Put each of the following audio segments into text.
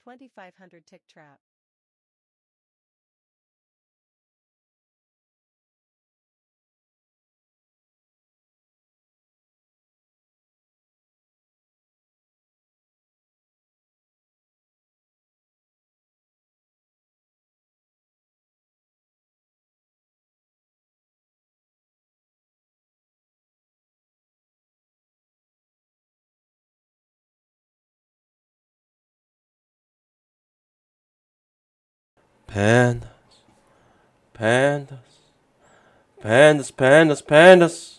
2500 tick trap. Pandas, pandas, pandas, pandas, pandas.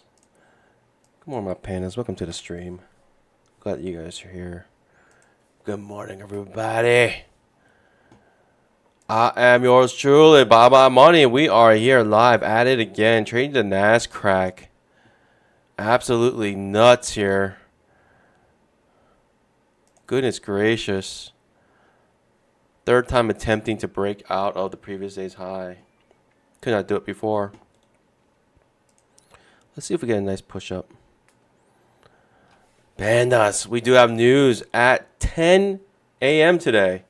Good morning, my pandas. Welcome to the stream. Glad you guys are here. Good morning, everybody. I am yours truly, Baba Money. We are here live at it again, trading the Nascraq. Absolutely nuts here. Goodness gracious. Third time attempting to break out of the previous day's high. Could not do it before. Let's see if we get a nice push up. Pandas, we do have news at 10 a.m. today.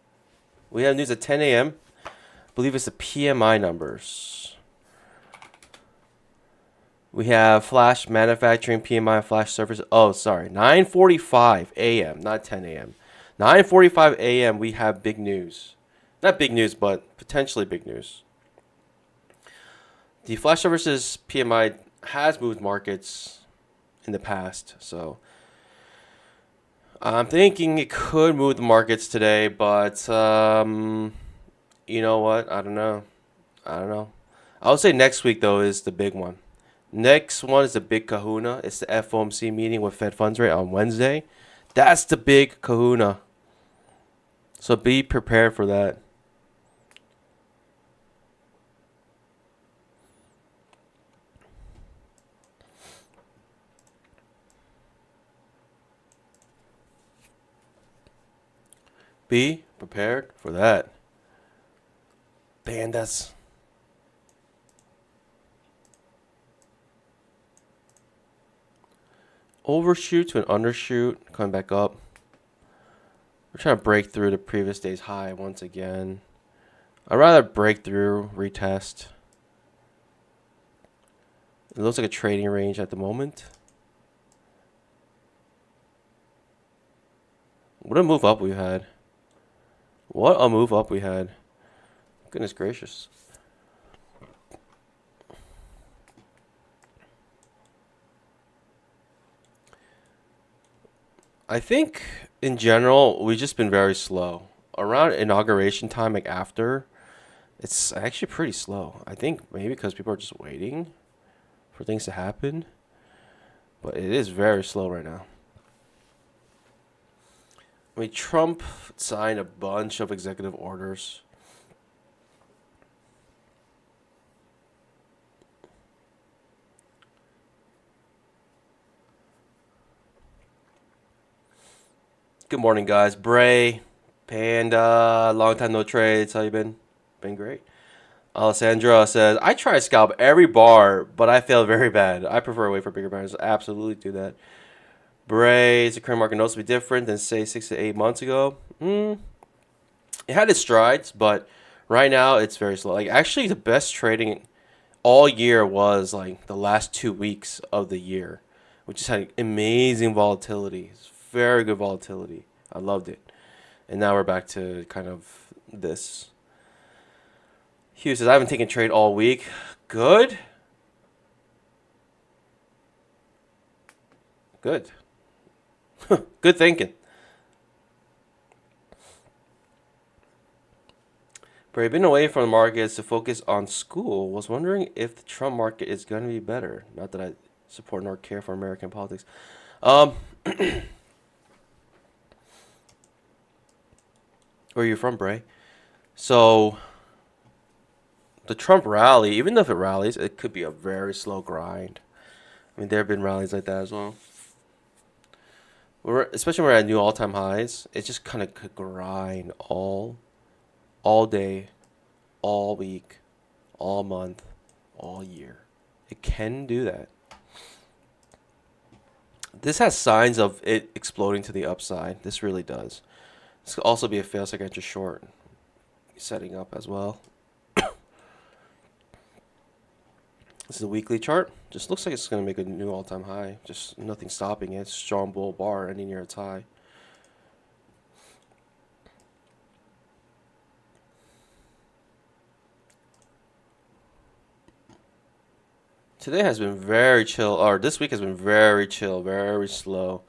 We have news at 10 a.m. I believe it's the PMI numbers. We have flash manufacturing PMI, flash service. Oh, sorry. 9:45 a.m., not 10 a.m. 9:45 a.m. we have big news. Not big news, but potentially big news. The flash services PMI has moved markets in the past, so I'm thinking it could move the markets today, but you know what? I don't know. I would say next week though is the big one. Next one is the big kahuna. It's the FOMC meeting with Fed funds rate on Wednesday. That's the big kahuna. So be prepared for that. Be prepared for that. Pandas. Overshoot to an undershoot. Coming back up. We're trying to break through the previous day's high once again. I'd rather break through, retest. It looks like a trading range at the moment. What a move up we had. What a move up we had. Goodness gracious. I think in general we've just been very slow. Around inauguration time, like after, it's actually pretty slow. I think maybe because people are just waiting for things to happen. But it is very slow right now. I mean, Trump signed a bunch of executive orders. Good morning, guys. Bray, Panda, long time no trades. How you been? Been great. Alessandra says, I try to scalp every bar, but I fail very bad. I prefer to wait for bigger bars. Absolutely do that. Bray, is the current market noticeably different than, say, 6 to 8 months ago? It had its strides, but right now it's very slow. Like, actually, the best trading all year was, like, the last 2 weeks of the year, which just had amazing volatility. It's very good volatility. I loved it. And now we're back to kind of this. Hugh says, I haven't taken trade all week. Good. Good. Good thinking. But I've been away from the markets to focus on school. Was wondering if the Trump market is going to be better. Not that I support nor care for American politics. Where are you from, Bray? So the Trump rally, even if it rallies, it could be a very slow grind. I mean, there have been rallies like that as well. Especially when we're at new all-time highs, it just kind of could grind all day, all week, all month, all year. It can do that. This has signs of it exploding to the upside. This really does. This could also be a fail signature short setting up as well. This is a weekly chart. Just looks like it's going to make a new all-time high. Just nothing stopping it. Strong bull bar ending near its high. Today has been very chill, or this week has been very chill, very slow.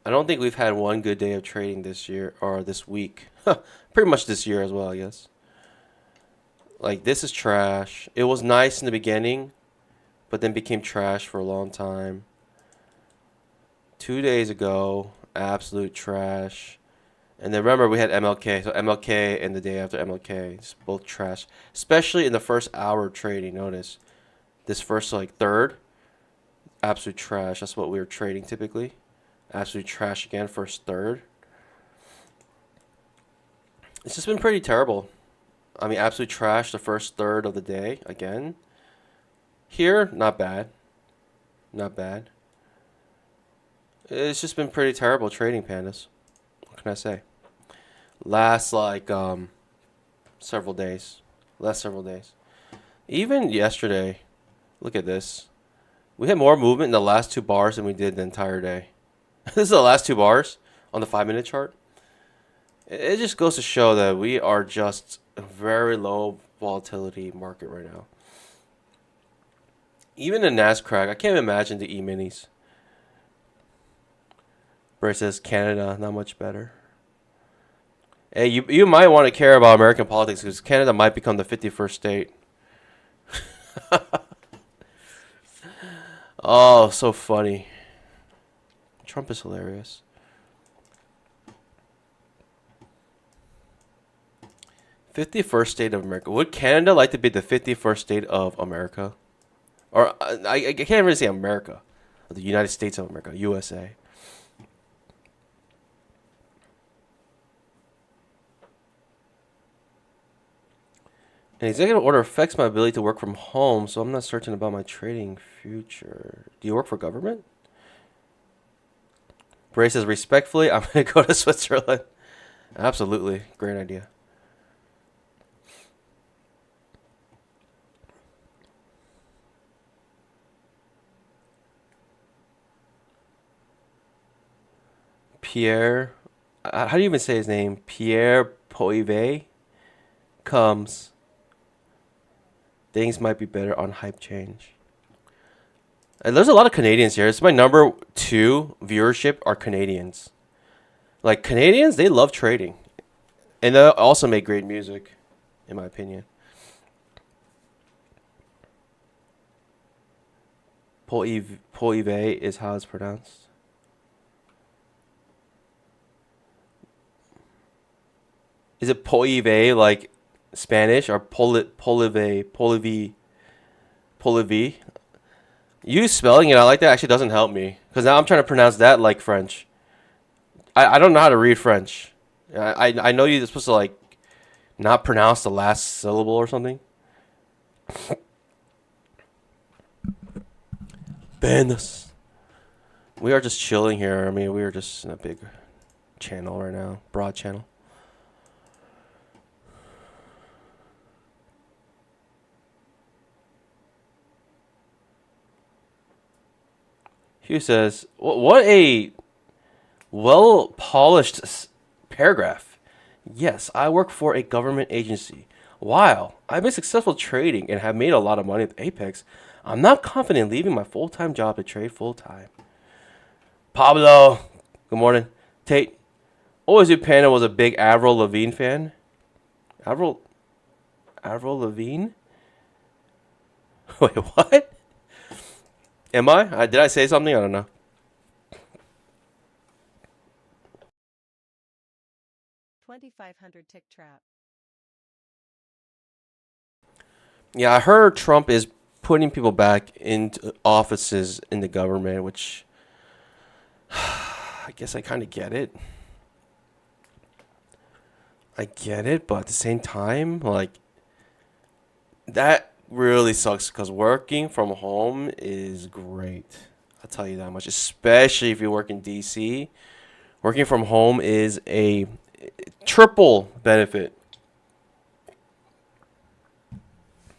I don't think we've had one good day of trading this year, or this week. Pretty much this year as well, I guess. Like, this is trash. It was nice in the beginning, but then became trash for a long time. 2 days ago, absolute trash. And then remember, we had MLK. So MLK and the day after MLK, just both trash. Especially in the first hour of trading, notice. This first, like, third, absolute trash. That's what we were trading typically. Absolute trash again, first third. It's just been pretty terrible. I mean, absolute trash the first third of the day again. Here, not bad. Not bad. It's just been pretty terrible trading, pandas. What can I say? Last, like, several days. Last several days. Even yesterday, look at this. We had more movement in the last 2 bars than we did the entire day. This is the last 2 bars on the 5-minute chart. It just goes to show that we are just a very low volatility market right now. Even the Nascraq, I can't imagine the E-minis. Where it says Canada, not much better. Hey, you might want to care about American politics because Canada might become the 51st state. Oh, so funny. Trump is hilarious. 51st state of America. Would Canada like to be the 51st state of America? Or I can't really say America. The United States of America, USA. An executive order affects my ability to work from home, so I'm not certain about my trading future. Do you work for government? Bray says, respectfully, I'm going to go to Switzerland. Absolutely. Great idea. Pierre, how do you even say his name? Pierre Poivet comes. Things might be better on hype change. And there's a lot of Canadians here. It's my number 2 viewership are Canadians. Like, Canadians, they love trading. And they also make great music, in my opinion. Poivet is how it's pronounced. Is it Poivet like Spanish or Polivi? You spelling it out like that actually doesn't help me because now I'm trying to pronounce that like French. I don't know how to read French. I know you're supposed to like not pronounce the last syllable or something. Bannus. We are just chilling here. I mean, we are just in a big channel right now, broad channel. Hugh says, what a well-polished paragraph. Yes, I work for a government agency. While I've been successful trading and have made a lot of money with Apex, I'm not confident leaving my full-time job to trade full-time. Pablo, good morning. Tate, always knew Panda was a big Avril Lavigne fan. Avril Lavigne? Wait, what? Am I? Did I say something? I don't know. $2,500 tick trap. Yeah, I heard Trump is putting people back into offices in the government, which I guess I kind of get it. I get it, but at the same time, like, that really sucks because working from home is great. I'll tell you that much, especially if you work in DC. Working from home is triple benefit.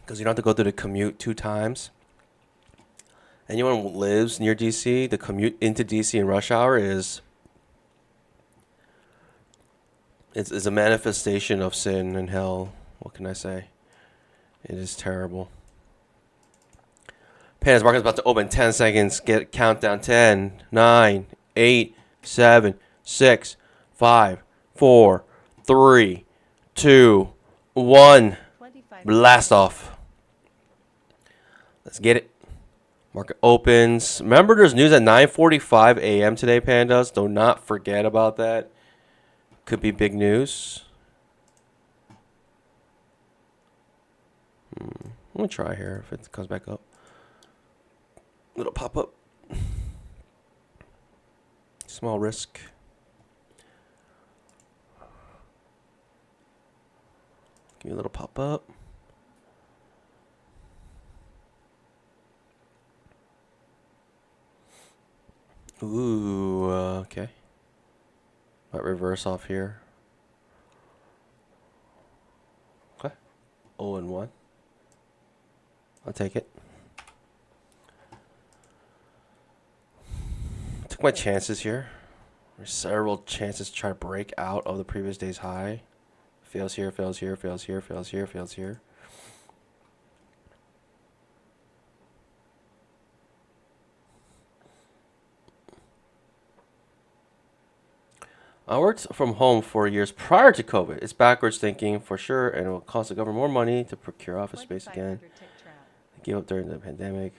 Because you don't have to go through the commute 2 times. Anyone who lives near DC, the commute into DC in rush hour is a manifestation of sin and hell. What can I say? It is terrible. Panda's market is about to open. 10 seconds. Get countdown. 10, 9, 8, 7, 6, 5, 4, 3, 2, 1. Blast off. Let's get it. Market opens. Remember, there's news at 9:45 a.m. today, Pandas. Do not forget about that. Could be big news. I'm going to try here if it comes back up. Little pop-up. Small risk. Give me a little pop-up. Ooh, okay. Might reverse off here. Okay. 0-1. I'll take it. Took my chances here. There's several chances to try to break out of the previous day's high. Fails here, fails here, fails here, fails here, fails here. I worked from home for years prior to COVID. It's backwards thinking for sure, and it will cost the government more money to procure office space again. I gave up during the pandemic.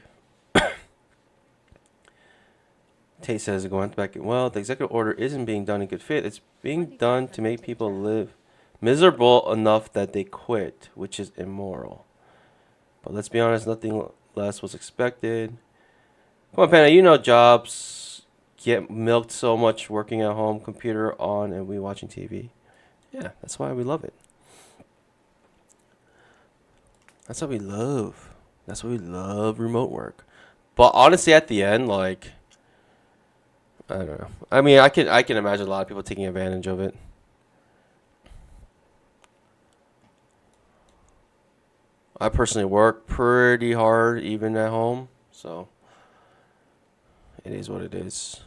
Tate says going back. Well, the executive order isn't being done in good faith. It's being done to make people live miserable enough that they quit, which is immoral. But let's be honest, nothing less was expected. Come on, Panda, you know jobs get milked so much working at home, computer on, and we watching TV. Yeah, that's why we love it. That's what we love. That's why we love remote work. But honestly, at the end, like, I don't know. I mean, I can imagine a lot of people taking advantage of it. I personally work pretty hard even at home, so it is what it is.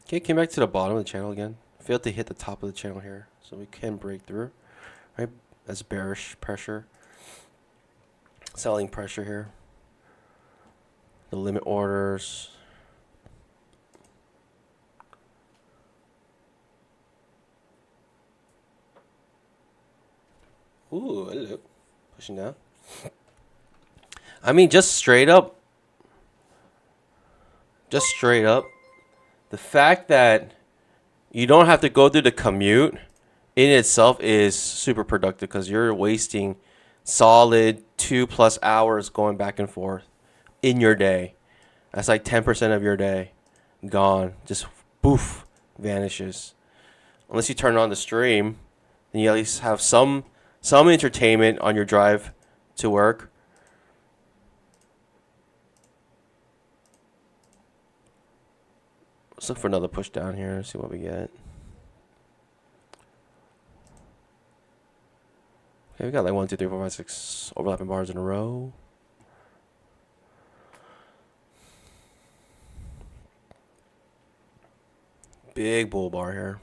Okay, came back to the bottom of the channel again. Failed to hit the top of the channel here, so we can break through. Right, that's bearish pressure. Selling pressure here. The limit orders. Ooh, hello. Pushing down. I mean, just straight up. The fact that you don't have to go through the commute in itself is super productive because you're wasting solid 2+ hours going back and forth in your day. That's like 10% of your day gone. Just poof, vanishes. Unless you turn on the stream, then you at least have some entertainment on your drive to work. Let's look for another push down here, see what we get. Okay, we got like 1, 2, 3, 4, 5, 6 overlapping bars in a row. Big bull bar here.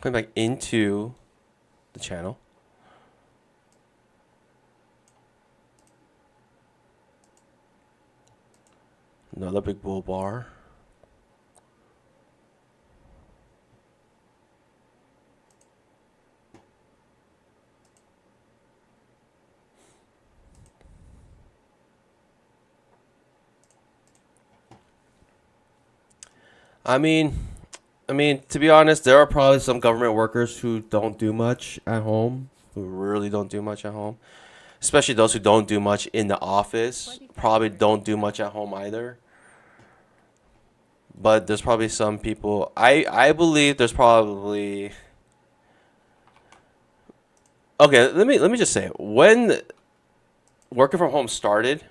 Coming back into the channel. Another big bull bar. I mean, to be honest, there are probably some government workers who don't do much at home, who really don't do much at home. Especially those who don't do much in the office, probably don't do much at home either. But there's probably some people, I believe there's probably, okay, let me just say, when working from home started,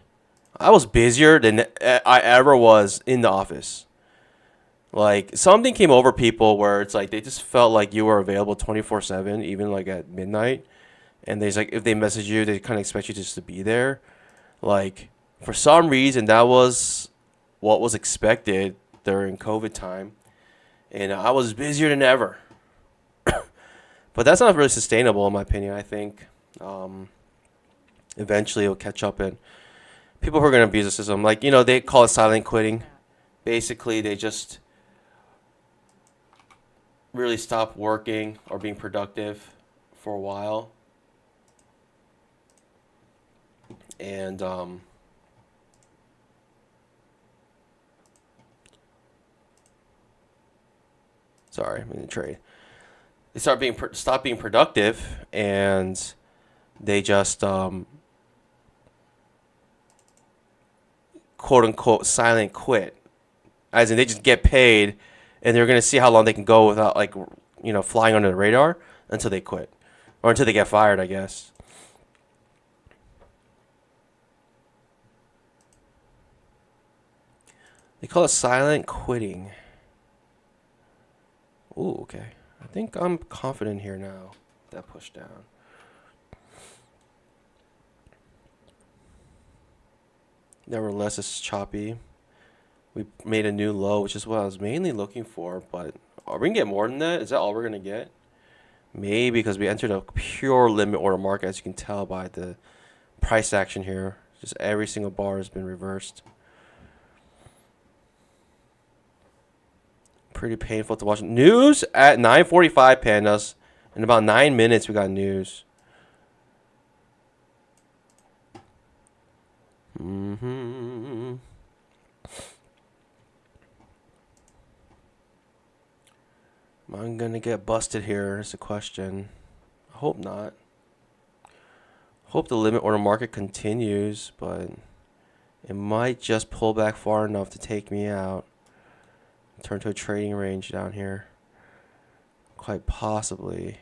I was busier than I ever was in the office. Like something came over people where it's like they just felt like you were available 24/7, even like at midnight. And there's like if they message you, they kind of expect you just to be there. Like for some reason, that was what was expected during COVID time, and I was busier than ever. But that's not really sustainable, in my opinion. I think um, eventually it'll catch up, and people who are going to abuse the system, like they call it silent quitting. Basically, they just really stop working or being productive for a while, and sorry, I'm in the trade. They stop being productive, and they just quote unquote silent quit, as in they just get paid, and they're gonna see how long they can go without like flying under the radar until they quit, or until they get fired, I guess. They call it silent quitting. Ooh, okay. I think I'm confident here now. That push down. Nevertheless, it's choppy. We made a new low, which is what I was mainly looking for. But are we gonna get more than that? Is that all we're gonna get? Maybe because we entered a pure limit order market, as you can tell by the price action here. Just every single bar has been reversed. Pretty painful to watch. News at 9:45, pandas. In about 9 minutes, we got news. Mm-hmm. Am I gonna get busted here? Is the question. I hope not. Hope the limit order market continues, but it might just pull back far enough to take me out. Turn to a trading range down here. Quite possibly.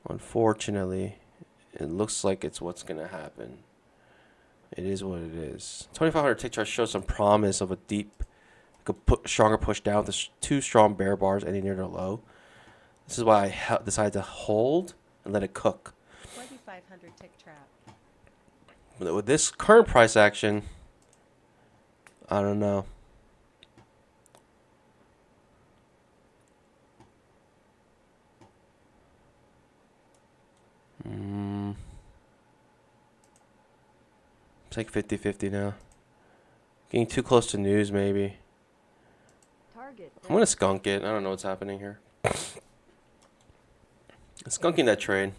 Unfortunately, it looks like it's what's gonna happen. It is what it is. 2500 tick chart shows some promise of a deep, stronger push down with two strong bear bars ending near the low. This is why I decided to hold and let it cook. 2500 tick trap. But with this current price action, I don't know. It's like 50-50 now. Getting too close to news, maybe. I'm going to skunk it. I don't know what's happening here. Skunking that trade.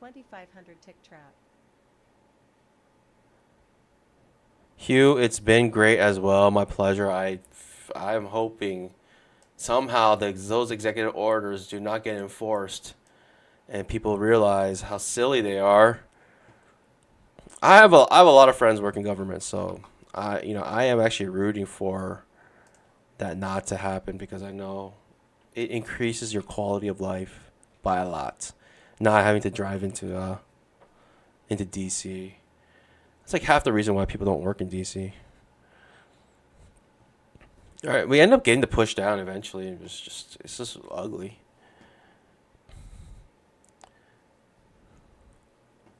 $2,500 tick trap. Hugh, it's been great as well. My pleasure. I'm hoping somehow those executive orders do not get enforced and people realize how silly they are. I have a lot of friends working government, so I am actually rooting for that not to happen because I know it increases your quality of life by a lot. Not having to drive into DC. It's like half the reason why people don't work in DC. All right, we end up getting the push down eventually. It's just ugly.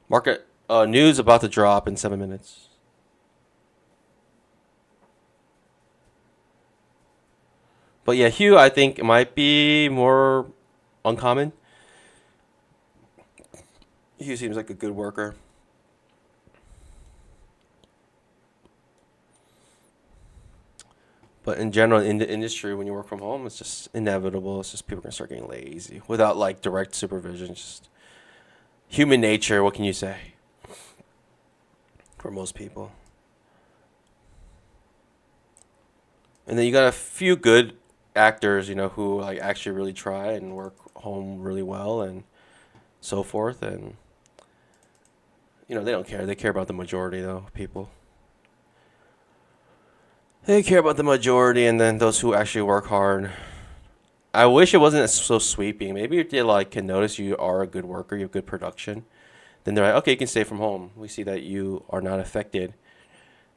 Market news about to drop in 7 minutes. But yeah, Hugh, I think might be more uncommon. Hugh seems like a good worker. But in general, in the industry, when you work from home, it's just inevitable. It's just people are going to start getting lazy without like direct supervision. Just human nature. What can you say? For most people. And then you got a few good actors, who like actually really try and work home really well and so forth. And they don't care. They care about the majority though, people. They care about the majority and then those who actually work hard. I wish it wasn't so sweeping. Maybe if they like can notice you are a good worker, you have good production, then they're like, okay, you can stay from home. We see that you are not affected.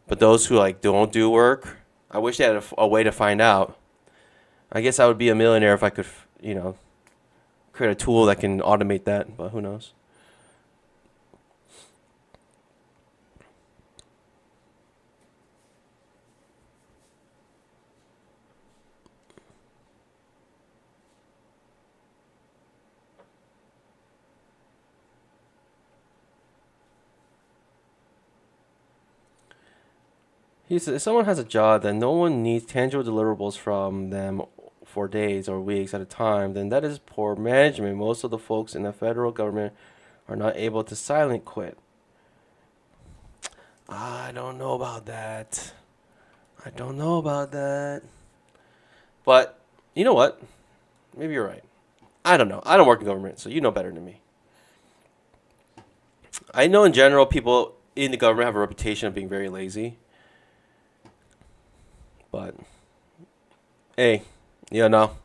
But those who like don't do work, I wish they had a way to find out. I guess I would be a millionaire if I could, create a tool that can automate that. But who knows? He says, if someone has a job that no one needs tangible deliverables from them for days or weeks at a time, then that is poor management. Most of the folks in the federal government are not able to silent quit. I don't know about that. I don't know about that. But you know what? Maybe you're right. I don't know. I don't work in government, so you know better than me. I know in general people in the government have a reputation of being very lazy. But hey, no.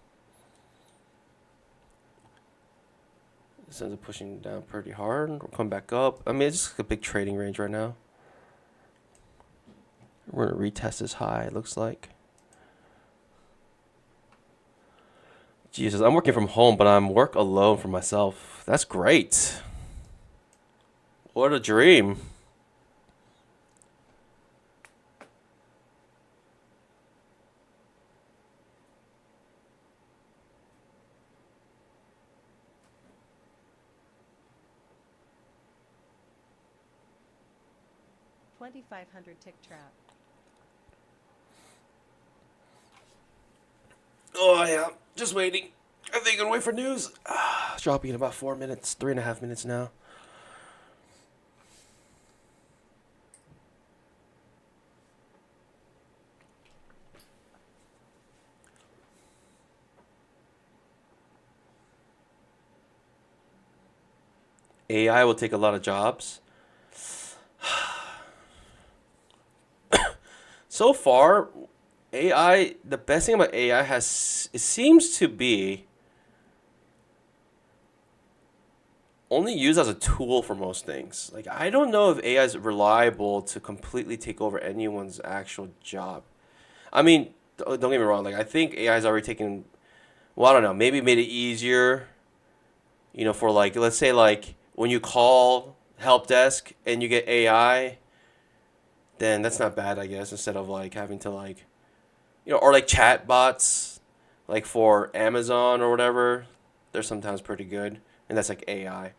This ends up pushing down pretty hard. We'll come back up. I mean, it's just a big trading range right now. We're gonna retest this high. It looks like. Jesus, I'm working from home, but I'm work alone for myself. That's great. What a dream. $2,500 tick trap. Oh yeah, just waiting. I think I'm gonna wait for news. It's dropping in about 4 minutes, 3.5 minutes now. AI will take a lot of jobs. So far, AI, the best thing about AI it seems to be only used as a tool for most things. Like, I don't know if AI is reliable to completely take over anyone's actual job. I mean, don't get me wrong. Like, I think AI has already taken, well, I don't know, maybe made it easier, for like, let's say, like, when you call help desk and you get AI, then that's not bad, I guess, instead of like having to like, or like chat bots, like for Amazon or whatever, they're sometimes pretty good, and that's like AI.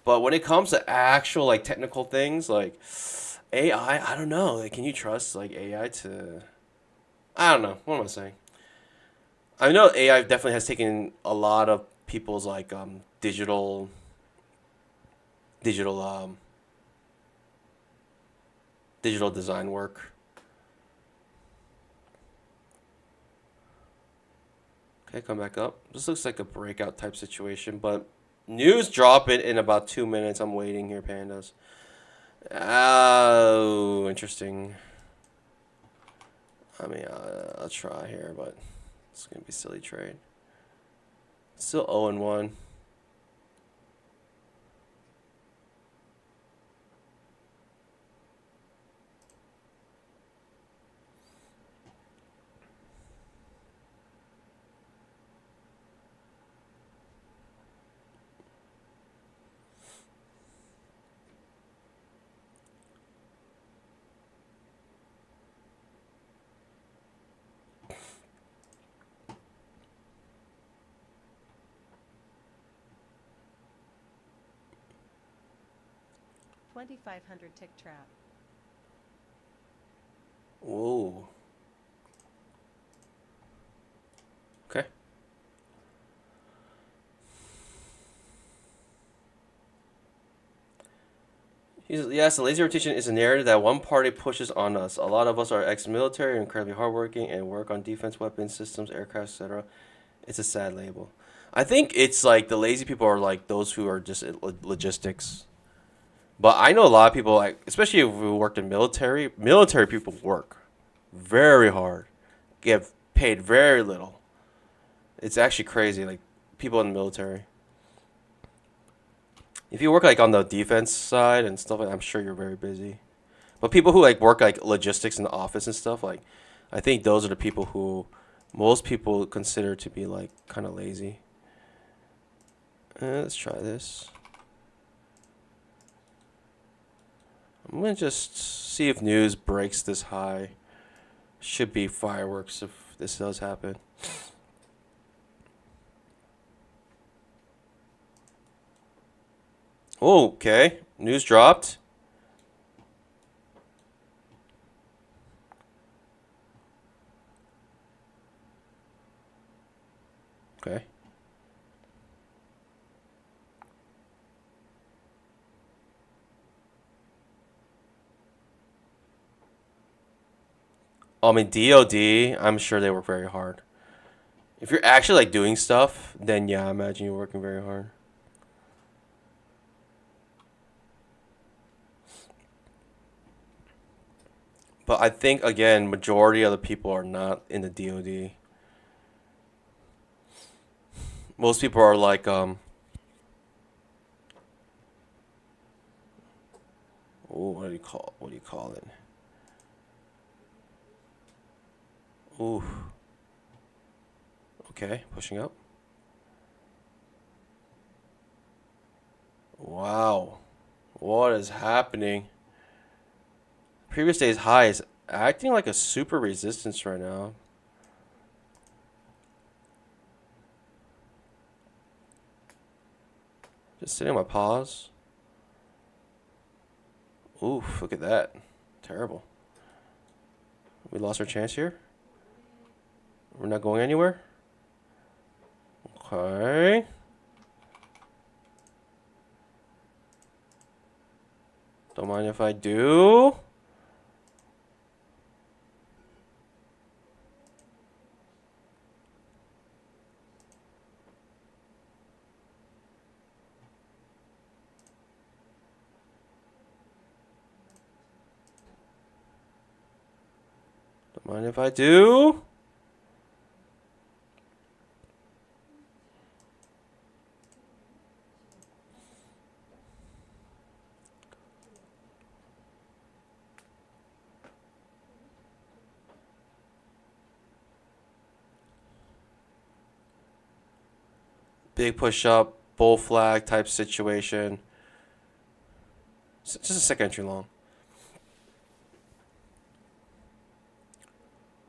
But when it comes to actual like technical things, like AI, I don't know. Like, can you trust like AI to? I don't know. What am I saying? I know AI definitely has taken a lot of people's like digital digital design work. Okay, come back up. This looks like a breakout type situation, but news drop it in about 2 minutes. I'm waiting here, pandas. Oh, interesting. I mean, I'll try here, but it's gonna be a silly trade. Still 0-1. $2,500 tick trap. Whoa. Okay. Yes, the lazy rotation is a narrative that one party pushes on us. A lot of us are ex-military and incredibly hardworking and work on defense weapons systems, aircraft, etc. It's a sad label. I think it's like the lazy people are like those who are just logistics. But I know a lot of people, like especially if we worked in military. Military people work. very hard, get paid very little. It's actually crazy. Like people in the military. If you work like on the defense side and stuff, like I'm sure you're very busy. But people who like work like logistics in the office and stuff, like I think those are the people who most people consider to be like kind of lazy. Let's try this. I'm gonna just see if news breaks this high. Should be fireworks if this does happen. Okay, news dropped. Okay. I mean, DOD, I'm sure they work very hard. If you're actually like doing stuff, then yeah, I imagine you're working very hard. But I think again, majority of the people are not in the DOD. Most people are like what do you call it? Ooh. Okay, pushing up. Wow. What is happening? Previous day's high is acting like a super resistance right now. Just sitting on my pause. Oof, look at that. Terrible. We lost our chance here. We're not going anywhere. Okay. Don't mind if I do. Don't mind if I do. Big push up, bull flag type situation. Just a second entry long.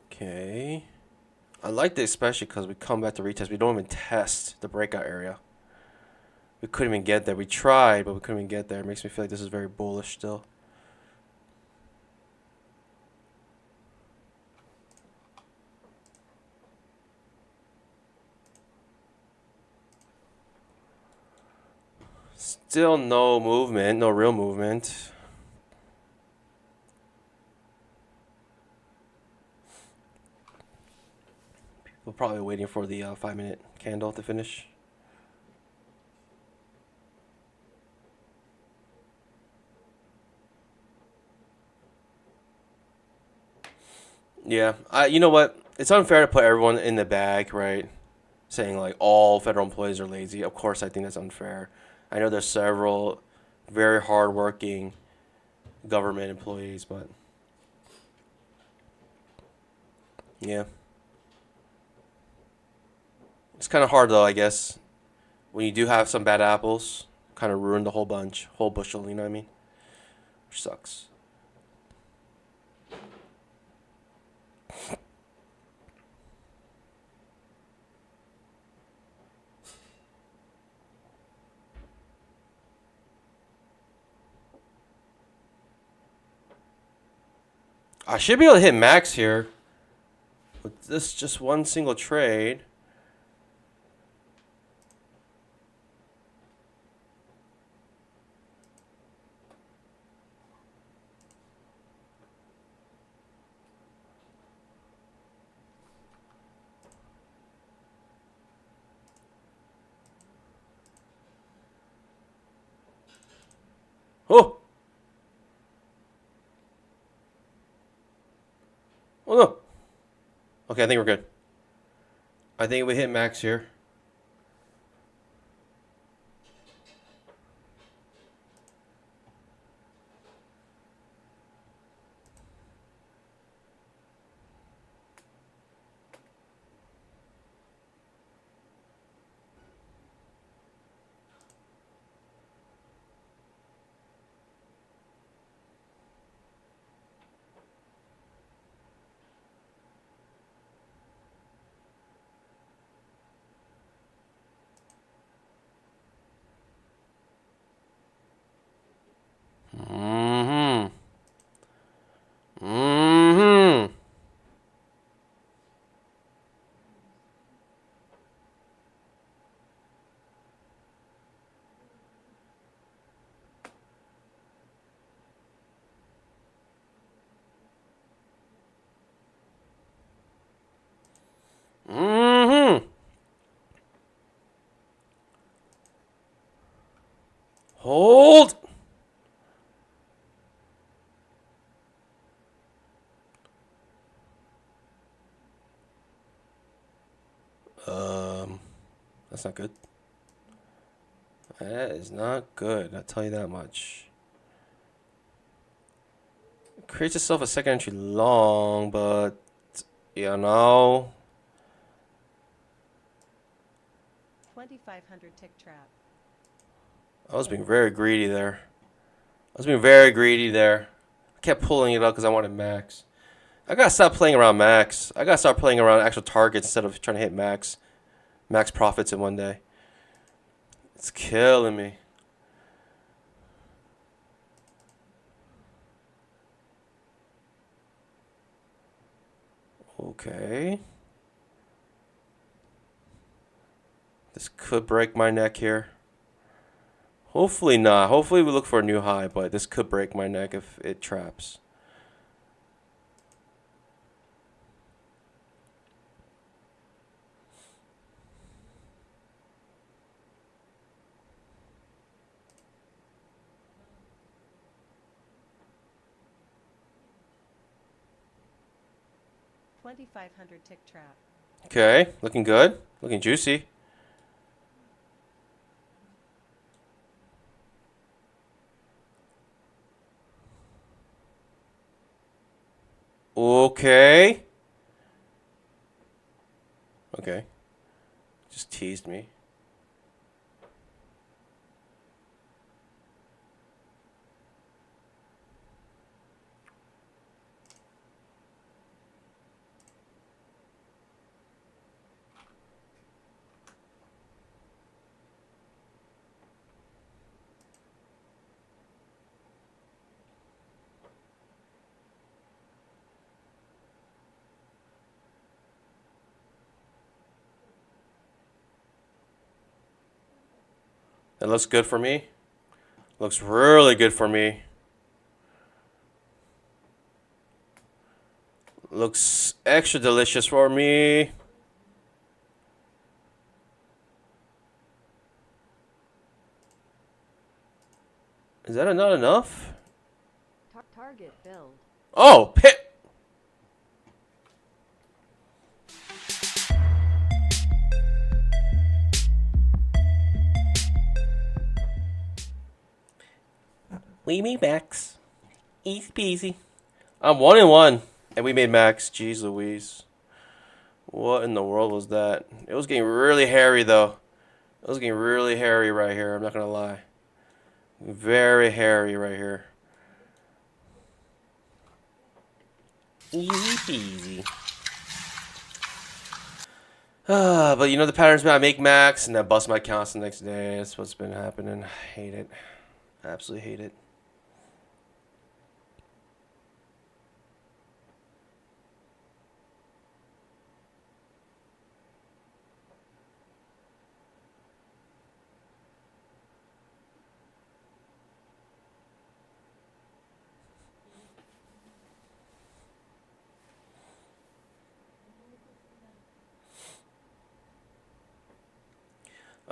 Okay. I like this especially because we come back to retest. We don't even test the breakout area. We couldn't even get there. We tried, but we couldn't even get there. It makes me feel like this is very bullish still. Still no movement, no real movement. People probably waiting for the 5-minute candle to finish. Yeah, you know what? It's unfair to put everyone in the bag, right? Saying like all federal employees are lazy. Of course, I think that's unfair. I know there's several very hardworking government employees, but yeah, it's kind of hard though. I guess when you do have some bad apples, kind of ruin the whole bunch, whole bushel. You know what I mean? Which sucks. I should be able to hit max here with this just one single trade. Oh! Oh no. Okay, I think we're good. I think we hit max here. Mm-hmm. Mm-hmm. Mm-hmm. Hold. That's not good. That is not good. I'll tell you that much. It creates itself a second entry long, but you know. 2,500 tick trap. I was being very greedy there. I was being very greedy there. I kept pulling it up because I wanted max. I gotta stop playing around max. I gotta start playing around actual targets instead of trying to hit max profits in one day. It's killing me. Okay. This could break my neck here. Hopefully not. Hopefully we look for a new high, but this could break my neck if it traps. $2,500 tick trap. Okay, looking good. Looking juicy. Okay. Okay. Just teased me. That looks good for me. Looks really good for me. Looks extra delicious for me. Is that not enough? Target filled. Oh, pit. We made max. Easy peasy. I'm 1-1, and we made max. Jeez Louise. What in the world was that? It was getting really hairy, though. It was getting really hairy right here. I'm not going to lie. Very hairy right here. Easy peasy. But you know the pattern's been I make max and I bust my accounts the next day. That's what's been happening. I hate it. Absolutely hate it.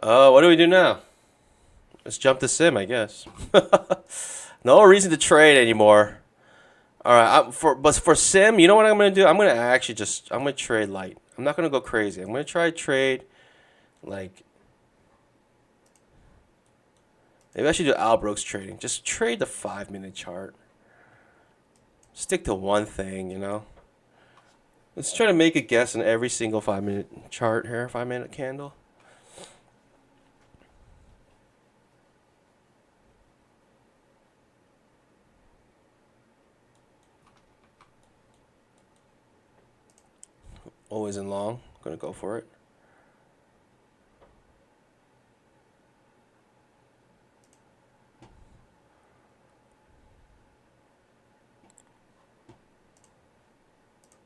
What do we do now? Let's jump the sim, I guess. No reason to trade anymore. All right, but for sim, you know what I'm gonna do? I'm gonna trade light. I'm not gonna go crazy. I'm gonna try trade like maybe I should do Albrooks trading. Just trade the 5-minute chart. Stick to one thing, you know. Let's try to make a guess on every single 5-minute chart here. 5-minute candle. Always in long. Gonna go for it.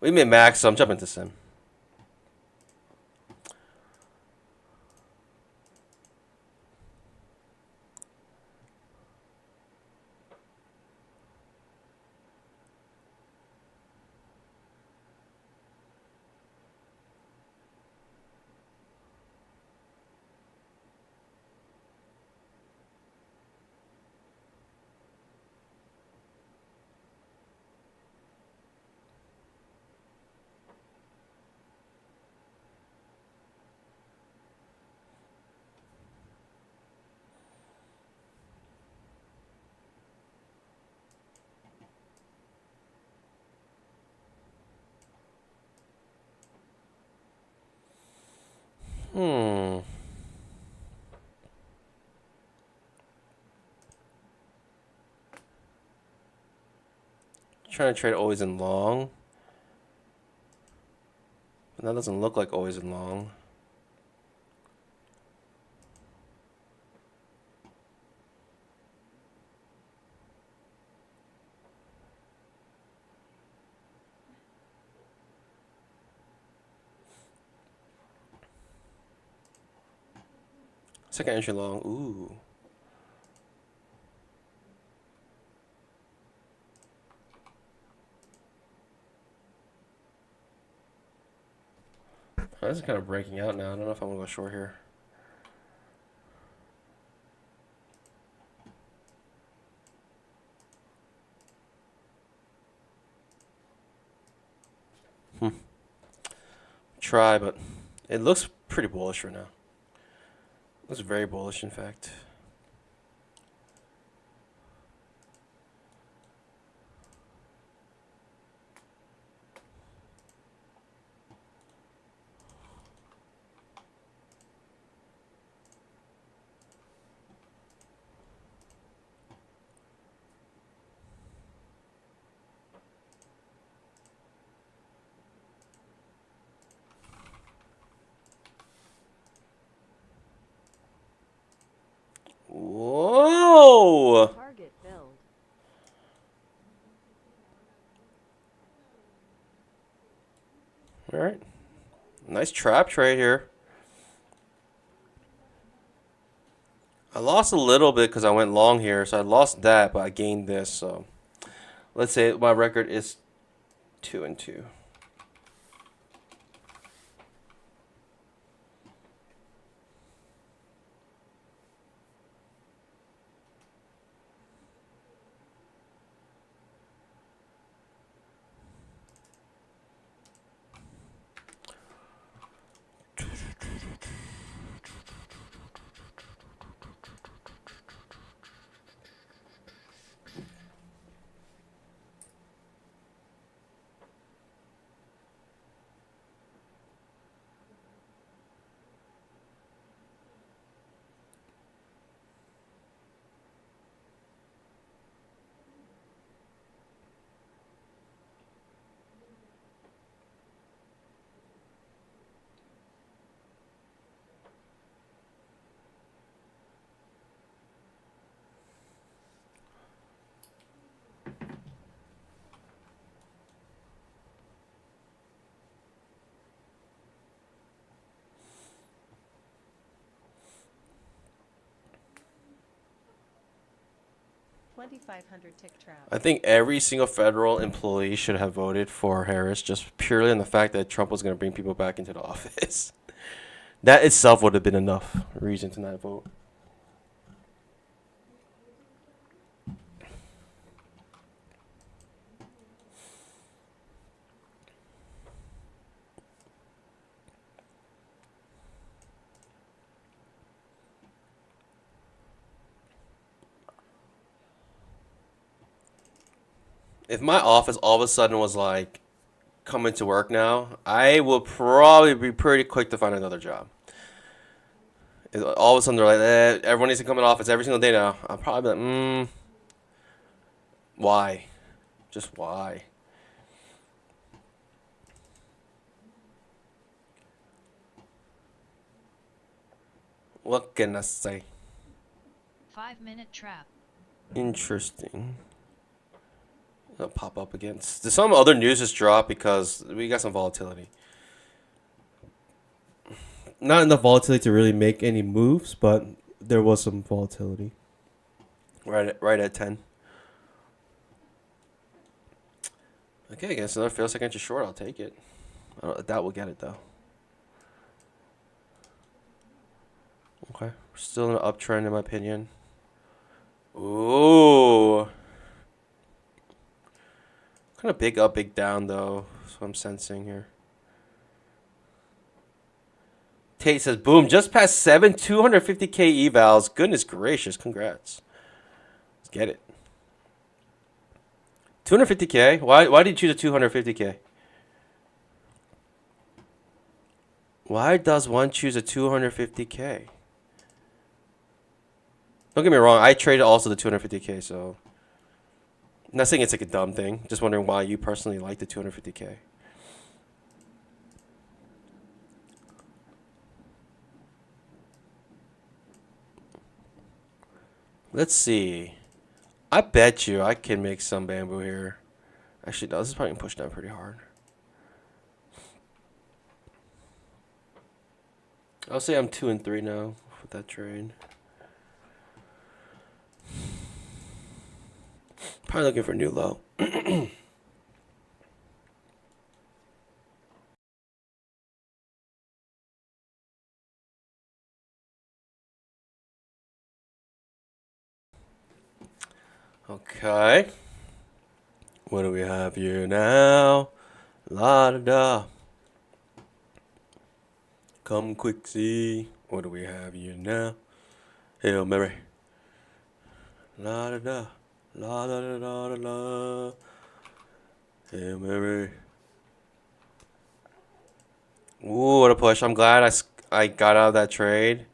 We made max, so I'm jumping to sim. Hmm. Trying to trade always in long. But that doesn't look like always in long. Second entry long. Ooh. Oh, this is kind of breaking out now. I don't know if I'm gonna go short here. Try, but it looks pretty bullish right now. It looks very bullish, in fact. Whoa! Target filled. All right. Nice trap trade here. I lost a little bit because I went long here, so I lost that, but I gained this. So let's say my record is 2-2. $2,500 tick trap. I think every single federal employee should have voted for Harris just purely on the fact that Trump was going to bring people back into the office. That itself would have been enough reason to not vote. If my office all of a sudden was like coming to work now, I will probably be pretty quick to find another job. All of a sudden they're like, everyone needs to come in office every single day now. I'll probably be like, why? Just why? What can I say? 5-minute trap. Interesting. It'll pop up again. Did some other news just drop because we got some volatility? Not enough volatility to really make any moves, but there was some volatility. Right at 10. Okay, I guess another fail second inch short. I'll take it. I don't doubt we'll get it though. Okay, we're still in an uptrend in my opinion. Ooh. Kind of big up, big down though. That's what I'm sensing here. Tate says, boom, just past 250K evals. Goodness gracious, congrats. Let's get it. 250K? Why did you choose a 250K? Why does one choose a 250K? Don't get me wrong, I traded also the 250K, so I'm not saying it's like a dumb thing. Just wondering why you personally like the 250K. Let's see. I bet you I can make some bamboo here. Actually, no, this is probably going to push down pretty hard. I'll say I'm 2 and 3 now with that trade. Probably looking for a new low. Okay. What do we have here now? La da da. Come quick, see. What do we have here now? Hail Mary. La da da. La da da da da da. Hail Mary. Ooh, what a push. I'm glad I got out of that trade.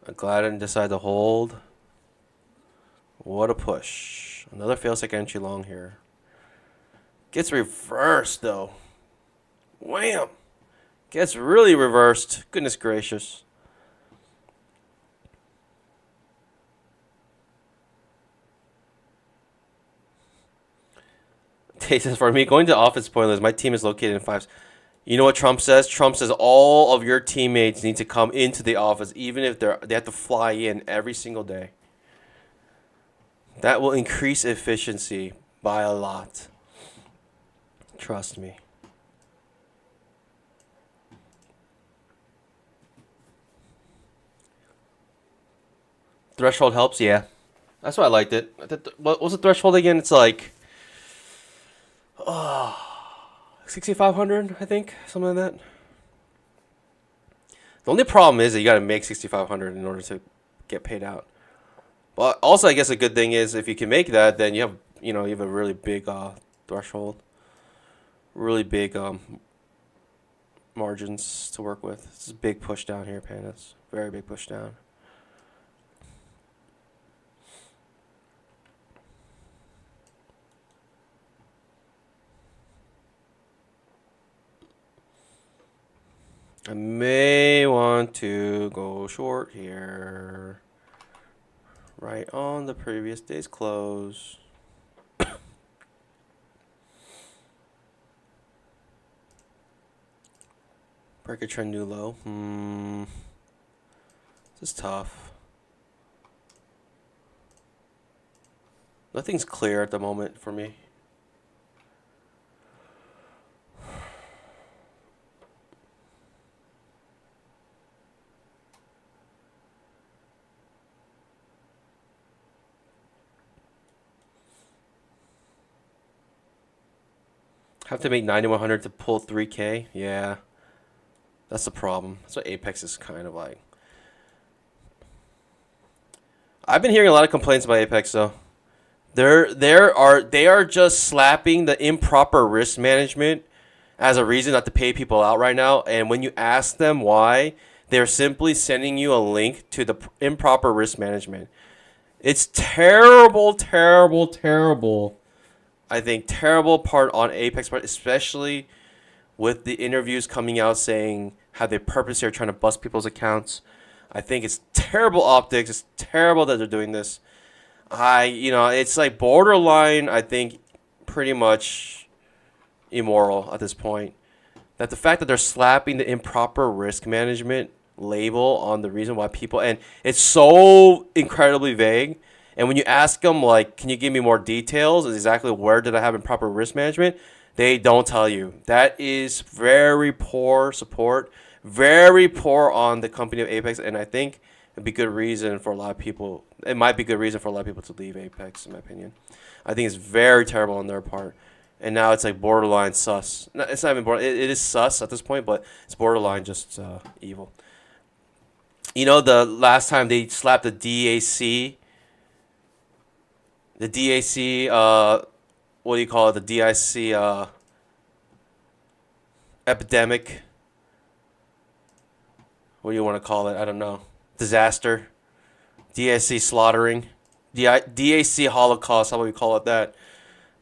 I'm glad I didn't decide to hold. What a push. Another failsafe entry long here. Gets reversed, though. Wham! Gets really reversed. Goodness gracious. Tate says, for me, going to office spoilers, my team is located in 5. You know what Trump says? Trump says all of your teammates need to come into the office, even if they have to fly in every single day. That will increase efficiency by a lot. Trust me. Threshold helps, yeah. That's why I liked it. What was the threshold again? It's like 6,500, I think, something like that. The only problem is that you got to make 6,500 in order to get paid out. But also, I guess a good thing is if you can make that, then you have a really big threshold, really big margins to work with. This is a big push down here, Pandas. Very big push down. I may want to go short here. Right on the previous day's close. Break a trend new low. This is tough. Nothing's clear at the moment for me. Have to make 9,100 to pull 3K. Yeah, that's the problem. That's what Apex is kind of like. I've been hearing a lot of complaints about Apex though. They are just slapping the improper risk management as a reason not to pay people out right now. And when you ask them why, they're simply sending you a link to the improper risk management. It's terrible, terrible, terrible. I think terrible part on Apex, especially with the interviews coming out saying how they purposely are trying to bust people's accounts. I think it's terrible optics. It's terrible that they're doing this. It's like borderline, I think, pretty much immoral at this point. That the fact that they're slapping the improper risk management label on the reason why people, and it's so incredibly vague. And when you ask them, like, can you give me more details? Exactly where did I have improper risk management? They don't tell you. That is very poor support, very poor on the company of Apex, and I think it'd be good reason for a lot of people. It might be good reason for a lot of people to leave Apex, in my opinion. I think it's very terrible on their part, and now it's like borderline sus. No, it's not even borderline. It is sus at this point, but it's borderline just evil. You know, the last time they slapped the DAC, what do you call it? The DIC epidemic. What do you want to call it? I don't know. Disaster. DIC slaughtering. DAC Holocaust. How about we call it that?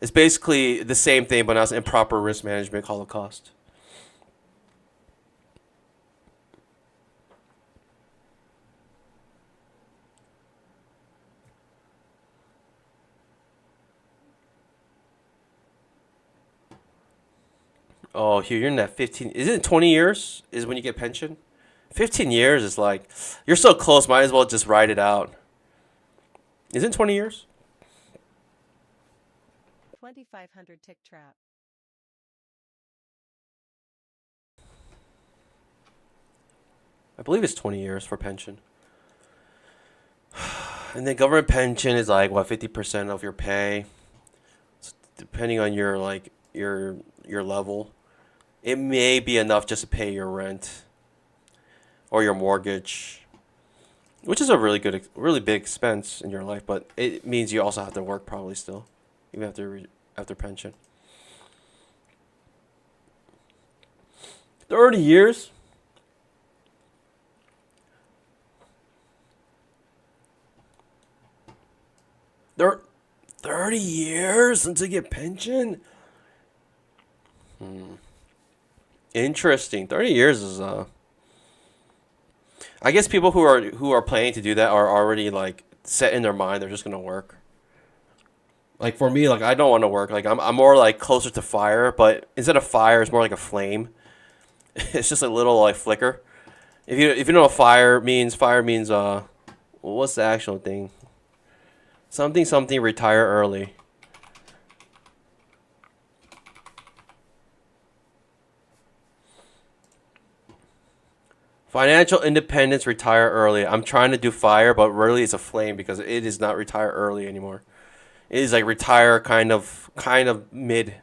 It's basically the same thing, but now it's improper risk management Holocaust. Oh, here you're in that 15. Isn't it 20 years is when you get pension? 15 years is like, you're so close, might as well just ride it out. Isn't 20 years? 2500 tick trap. I believe it's 20 years for pension. And the government pension is like, what, 50% of your pay? So depending on your, like, your level. It may be enough just to pay your rent or your mortgage, which is a really big expense in your life, but it means you also have to work probably still, even after pension. 30 years? There 30 years until you get pension? Interesting. 30 years is I guess people who are planning to do that are already like set in their mind they're just gonna work. Like for me, like I don't want to work. Like I'm more like closer to fire, but instead of fire, it's more like a flame. It's just a little like flicker. If you know what fire means what's the actual thing? Something retire early. Financial independence, retire early. I'm trying to do fire, but really it's a flame because it is not retire early anymore. It is like retire kind of mid,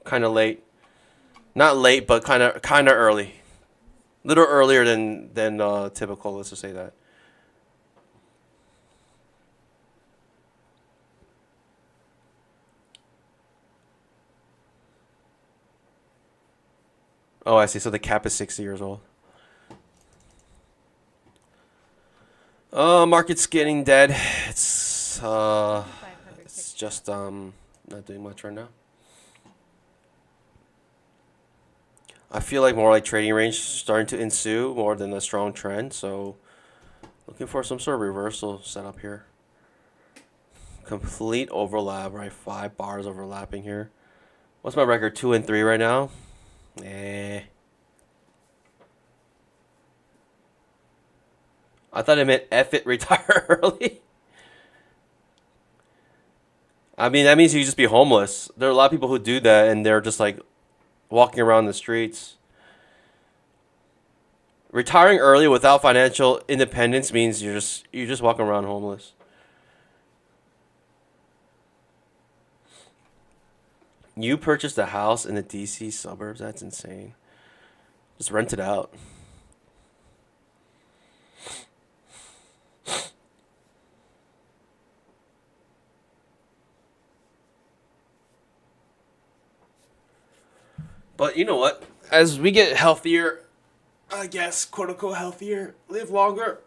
kind of late. Not late, but kind of early. Little earlier than typical. Let's just say that. Oh, I see. So the cap is 60 years old. Market's getting dead. It's 2500 it's tick just trap. not doing much right now. I feel like more like trading range starting to ensue more than a strong trend. So looking for some sort of reversal setup here. Complete overlap, right? 5 bars overlapping here. What's my record? 2 and 3 right now. I thought it meant F it, retire early. I mean, that means you just be homeless. There are a lot of people who do that, and they're just like walking around the streets. Retiring early without financial independence means you're just walking around homeless. You purchased a house in the DC suburbs? That's insane. Just rent it out. But you know what? As we get healthier, I guess, quote unquote, healthier, live longer,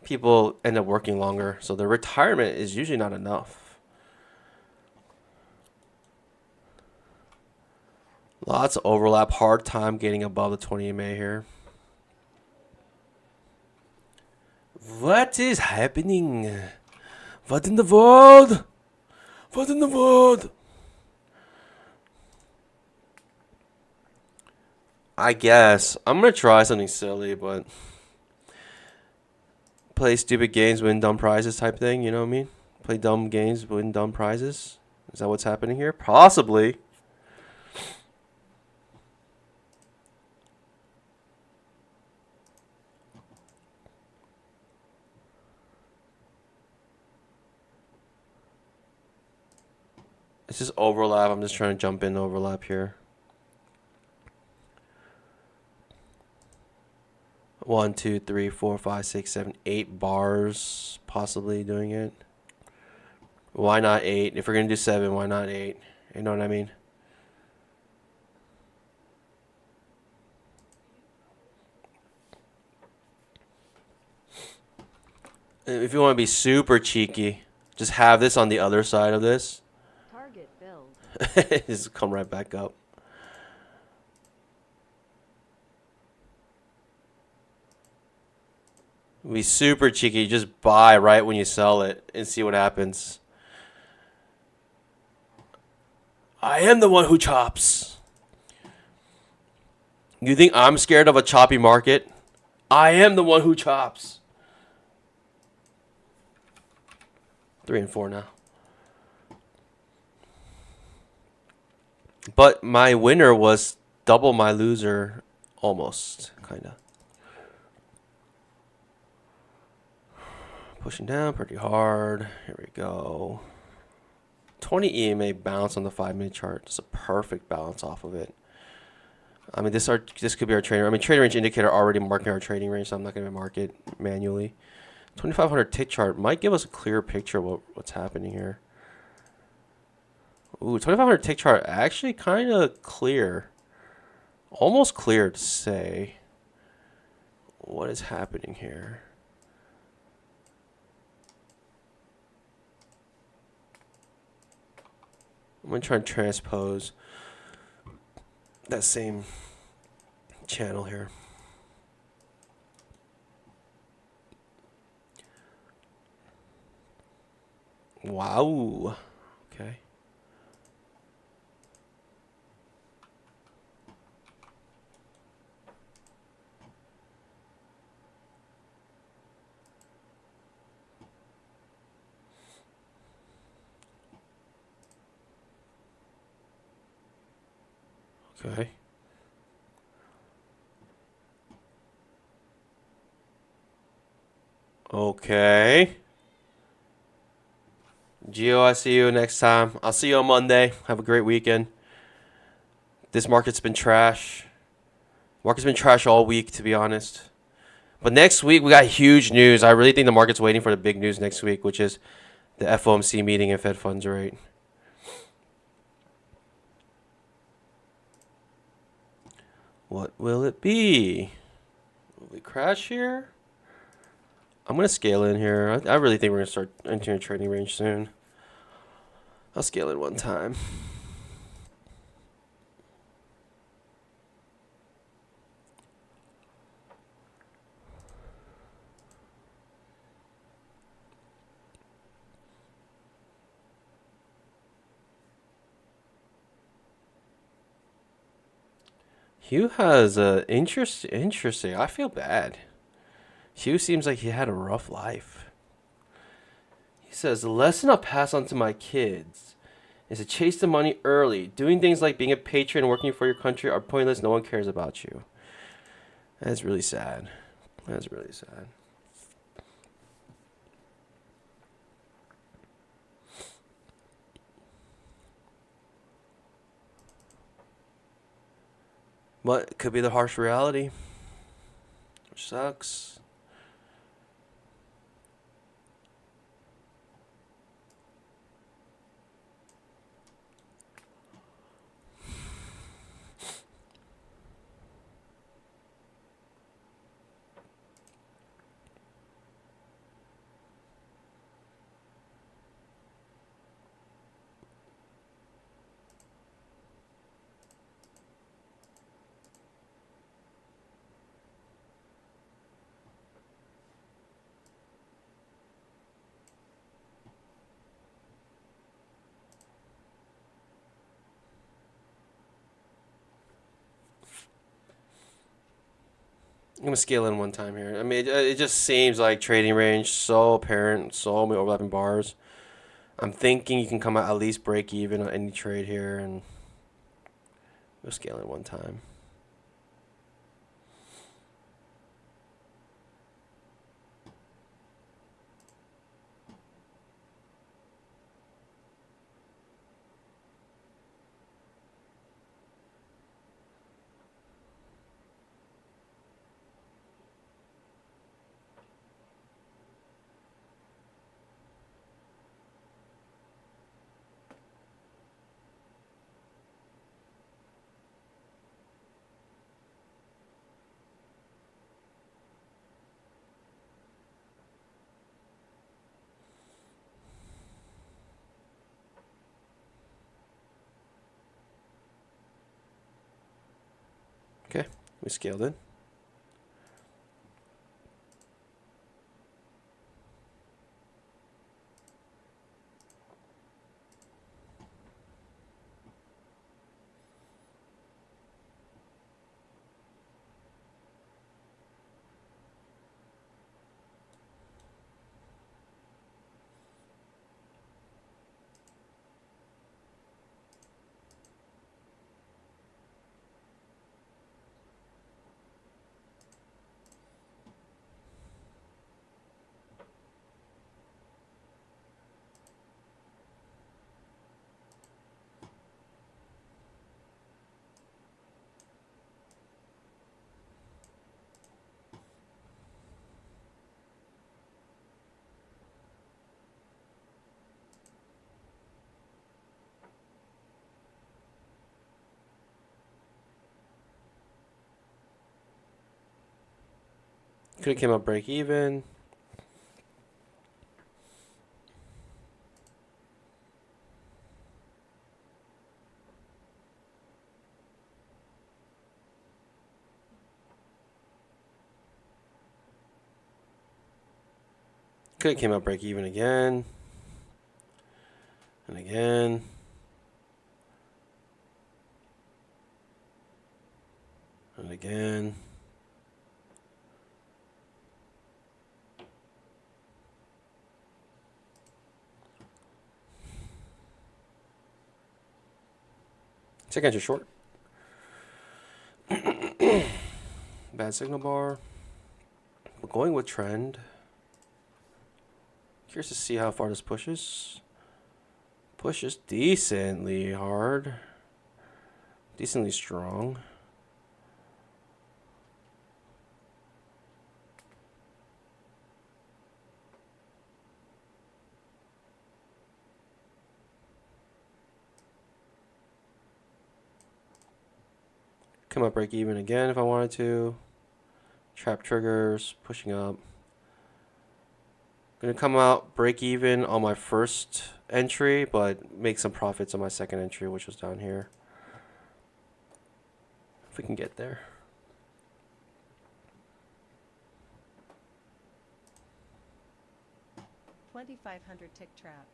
people end up working longer. So their retirement is usually not enough. Lots of overlap. Hard time getting above the 20 EMA here. What is happening? What in the world? What in the world? I guess. I'm going to try something silly, but play stupid games, win dumb prizes type thing, you know what I mean? Play dumb games, win dumb prizes. Is that what's happening here? Possibly. It's just overlap. I'm just trying to jump in overlap here. 1, 2, 3, 4, 5, 6, 7, 8 bars possibly doing it. Why not 8? If we're going to do 7, why not 8? You know what I mean? If you want to be super cheeky, just have this on the other side of this. Target build. Just come right back up. Be super cheeky. Just buy right when you sell it and see what happens. I am the one who chops. You think I'm scared of a choppy market? I am the one who chops. 3 and 4 now. But my winner was double my loser, almost, kind of. Pushing down pretty hard. Here we go. 20 EMA bounce on the 5-minute chart. Just a perfect bounce off of it. I mean, this could be our trading. I mean, trading range indicator already marking our trading range, so I'm not going to mark it manually. 2500 tick chart might give us a clear picture of what's happening here. Ooh, 2500 tick chart actually kind of clear. Almost clear to say. What is happening here? I'm going to try and transpose that same channel here. Wow. Okay. Okay. Okay. Gio, I see you next time. I'll see you on Monday. Have a great weekend. This market's been trash. Market's been trash all week, to be honest. But next week, we got huge news. I really think the market's waiting for the big news next week, which is the FOMC meeting and Fed funds rate. What will it be? Will we crash here? I'm going to scale in here. I really think we're going to start entering a trading range soon. I'll scale in one time. Hugh has interesting. I feel bad. Hugh seems like he had a rough life. He says, the lesson I'll pass on to my kids is to chase the money early. Doing things like being a patriot and working for your country are pointless. No one cares about you. That's really sad. That's really sad. But it could be the harsh reality, which sucks. I'm gonna scale in one time here. I mean, it just seems like trading range so apparent, so many overlapping bars. I'm thinking you can come out at least break even on any trade here, and we'll scale in one time. Okay, we scaled in. Could have came out break even. Could have came out break even again. And again. And again. Second entry short. Bad signal bar. We're going with trend. Curious to see how far this pushes. Pushes decently hard. Decently strong. Come up break even again if I wanted to. Trap triggers, pushing up. Gonna come out break even on my first entry, but make some profits on my second entry, which was down here. If we can get there. $2,500 tick trap.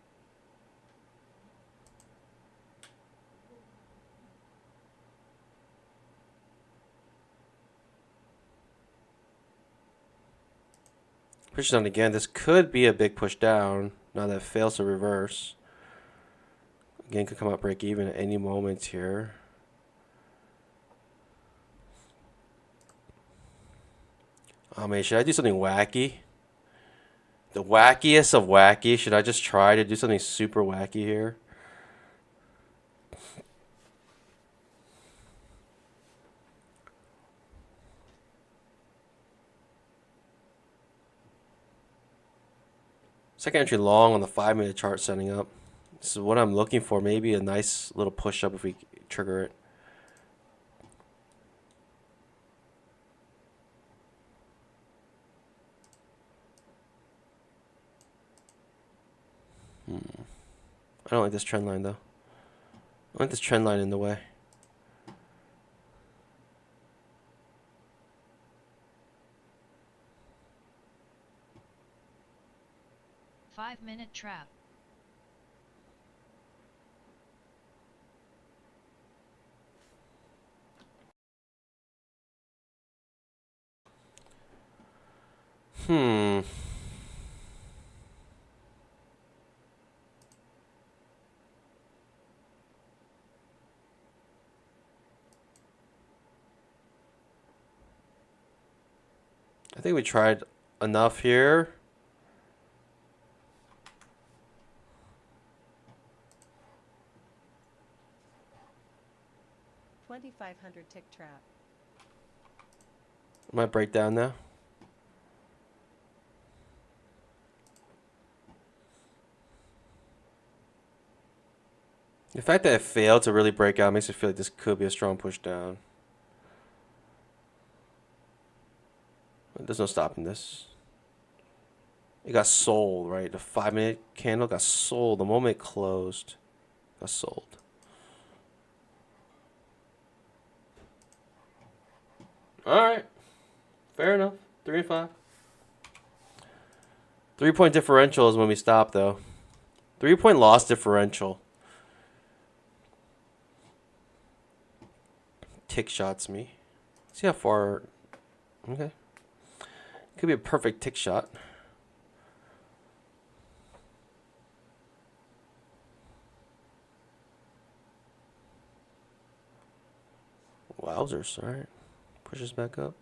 Push down again. This could be a big push down. Now that it fails to reverse. Again, could come out break even at any moment here. Oh man, should I do something wacky? The wackiest of wacky. Should I just try to do something super wacky here? Second entry long on the 5-minute chart setting up. This is what I'm looking for. Maybe a nice little push up if we trigger it. I don't like this trend line though. I like this trend line in the way. Five-minute trap. Hmm. I think we tried enough here. $2,500 tick trap. Might break down now. The fact that it failed to really break out makes it feel like this could be a strong push down. There's no stopping this. It got sold, right? The 5-minute candle got sold the moment it closed. Got sold. All right, fair enough. 3 and 5. 3-point differential is when we stop, though. 3-point loss differential. Tick shots me. See how far. Okay. Could be a perfect tick shot. Wowzers. All right. Pushes back up.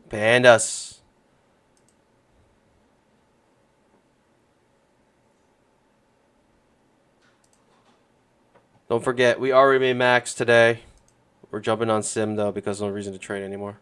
Pandas. Don't forget, we already made max today. We're jumping on sim, though, because there's no reason to trade anymore.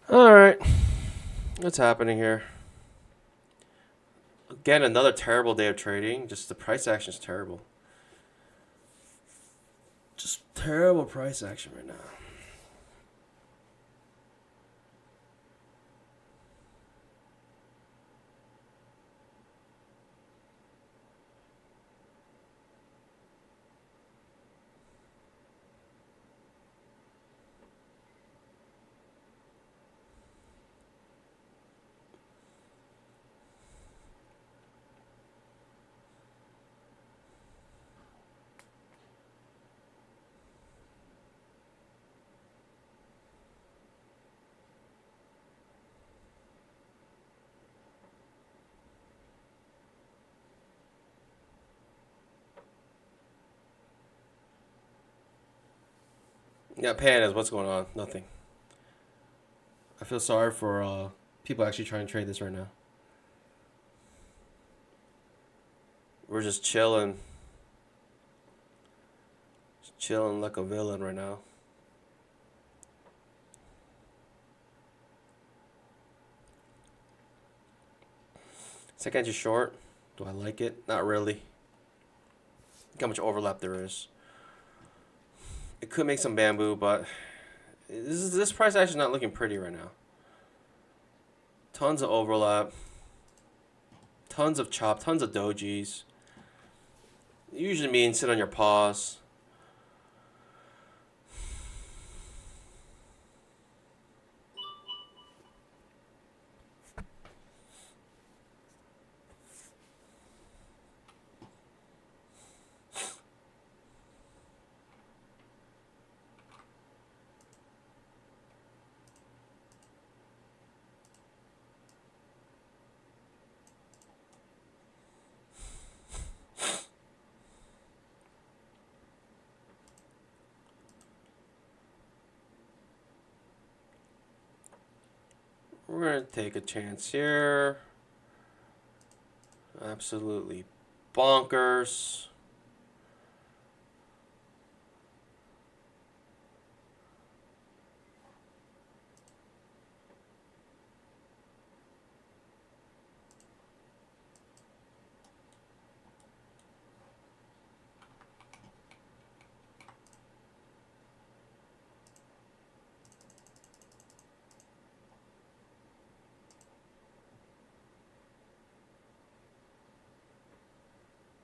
All right. What's happening here? Again, another terrible day of trading. Just the price action is terrible. Just terrible price action right now. Yeah, pandas. What's going on? Nothing. I feel sorry for people actually trying to trade this right now. We're just chilling. Just chilling like a villain right now. Second edge is short. Do I like it? Not really. Look how much overlap there is. It could make some bamboo, but this price action is not looking pretty right now. Tons of overlap. Tons of chop. Tons of dojis. It usually means sit on your paws. We're going to take a chance here. Absolutely bonkers.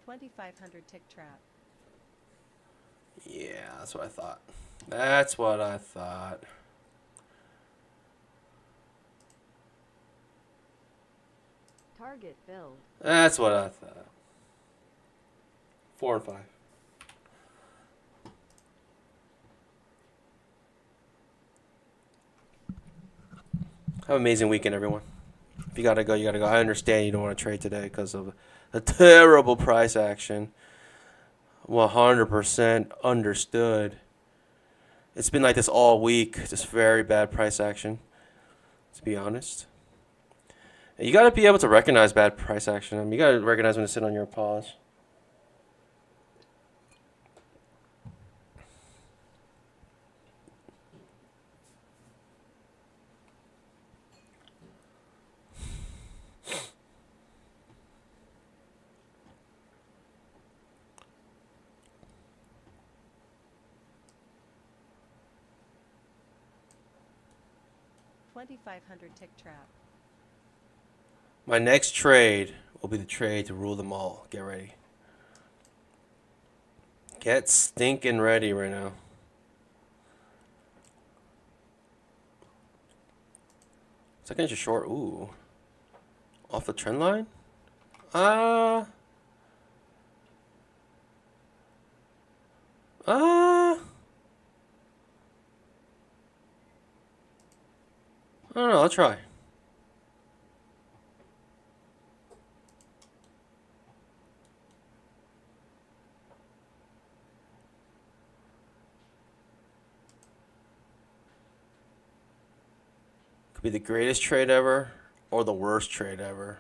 2,500 tick trap. Yeah, that's what I thought. That's what I thought. Target filled. That's what I thought. 4 and 5. Have an amazing weekend, everyone. If you gotta go, you gotta go. I understand you don't want to trade today because of the terrible price action. 100% understood. It's been like this all week. Just very bad price action, to be honest. And you gotta be able to recognize bad price action. I mean, you gotta recognize when to sit on your pause. $2,500 tick trap. My next trade will be the trade to rule them all. Get ready. Get stinking ready right now. Second inch short. Ooh. Off the trend line? Uh. I don't know. I'll try. Could be the greatest trade ever or the worst trade ever.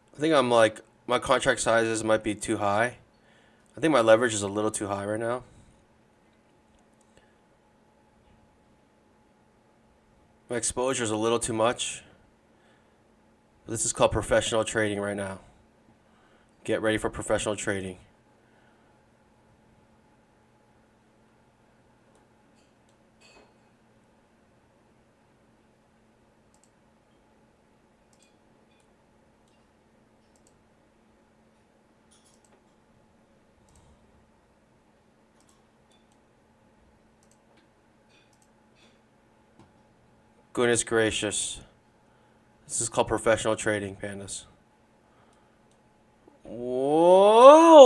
I think I'm like, my contract sizes might be too high. I think my leverage is a little too high right now. My exposure is a little too much. This is called professional trading right now. Get ready for professional trading. Goodness gracious. This is called professional trading, pandas. Whoa!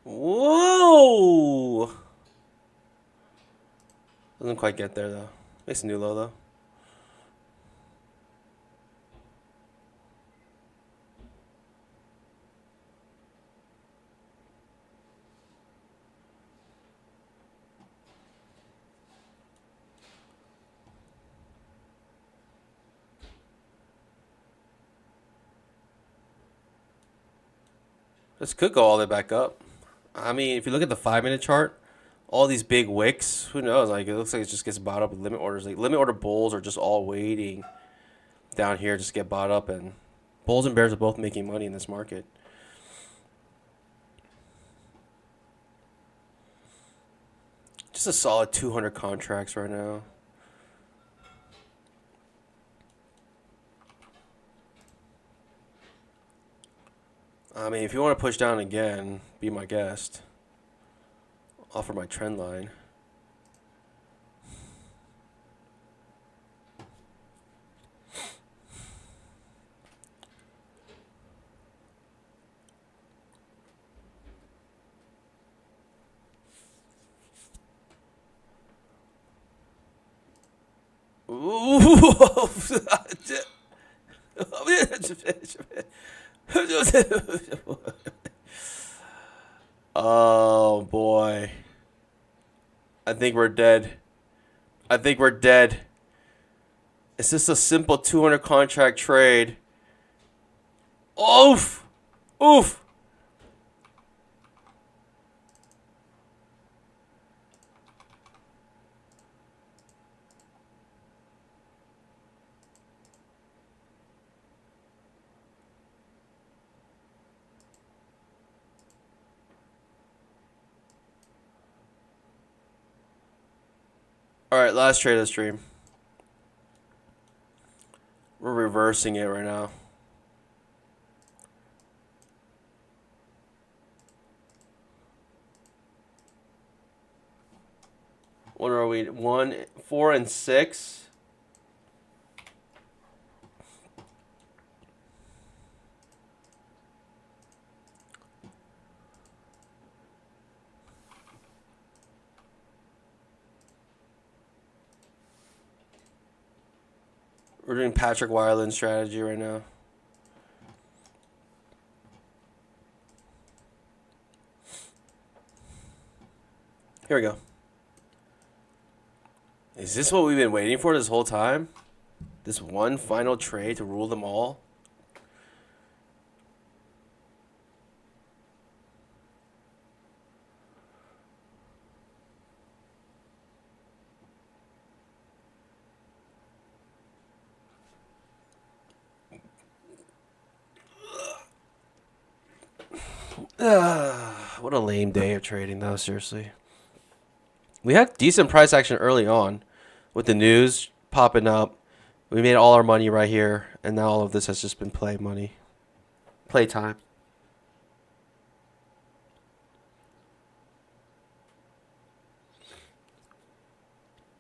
Whoa! Doesn't quite get there though. Makes a new low though. This could go all the way back up. I mean, if you look at the 5-minute chart, all these big wicks, who knows? Like, it looks like it just gets bought up with limit orders. Like, limit order bulls are just all waiting down here just to get bought up. And bulls and bears are both making money in this market. Just a solid 200 contracts right now. I mean, if you want to push down again, be my guest. Offer my trend line. Ooh. Oh boy. I think we're dead. I think we're dead. It's just a simple 200 contract trade. Oof! Oof! Alright, last trade of the stream. We're reversing it right now. What are we? 1, 4, and 6. We're doing Patrick Weiland strategy right now. Here we go. Is this what we've been waiting for this whole time? This one final trade to rule them all? What a lame day of trading, though, seriously. We had decent price action early on with the news popping up. We made all our money right here, and now all of this has just been play money. Play time.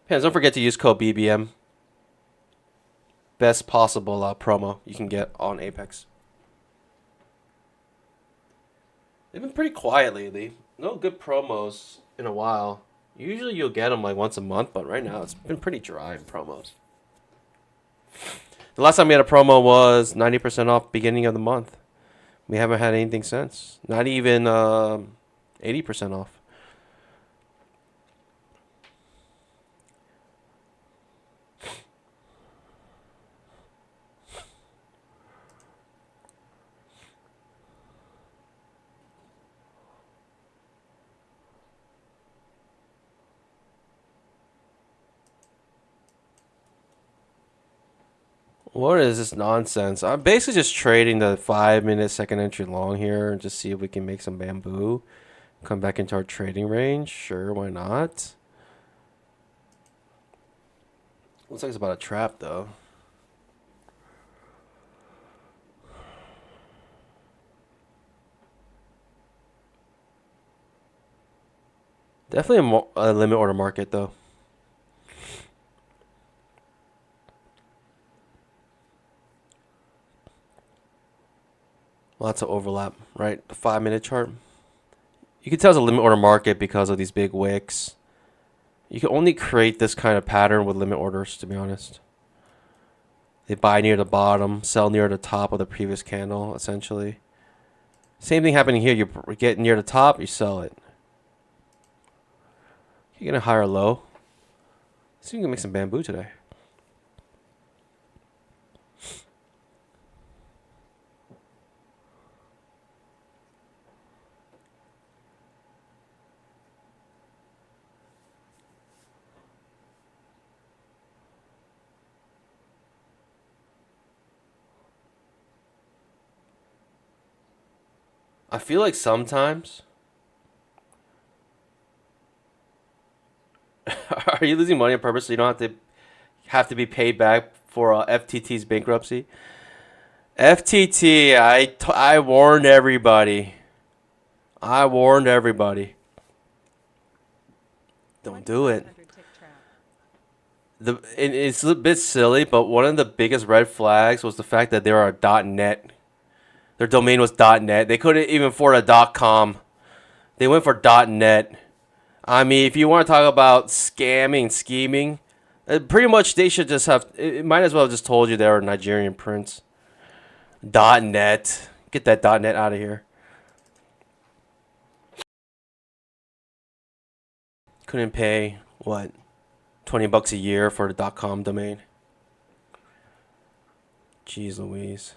Fans, don't forget to use code BBM. Best possible promo you can get on Apex. They've been pretty quiet lately. No good promos in a while. Usually you'll get them like once a month, but right now it's been pretty dry in promos. The last time we had a promo was 90% off beginning of the month. We haven't had anything since. Not even 80% off. What is this nonsense? I'm basically just trading the 5-minute second entry long here and just see if we can make some bamboo. Come back into our trading range. Sure, why not? Looks like it's about a trap, though. Definitely a limit order market, though. Lots of overlap, right? The 5-minute chart. You can tell it's a limit order market because of these big wicks. You can only create this kind of pattern with limit orders, to be honest. They buy near the bottom, sell near the top of the previous candle, essentially. Same thing happening here. You get near the top, you sell it. You get a higher low. See if you can make some bamboo today. I feel like sometimes. Are you losing money on purpose so you don't have to be paid back for FTT's bankruptcy? FTT, I warned everybody. I warned everybody. Don't do it. 100 tick trap. It's a bit silly, but one of the biggest red flags was the fact that they were a .net. Their domain was .net. They couldn't even afford a .com. They went for .net. I mean, if you want to talk about scamming, scheming, pretty much they should just have. It might as well have just told you they were a Nigerian prince. .net. Get that .net out of here. Couldn't pay. what, $20 a year for the .com domain. Jeez Louise.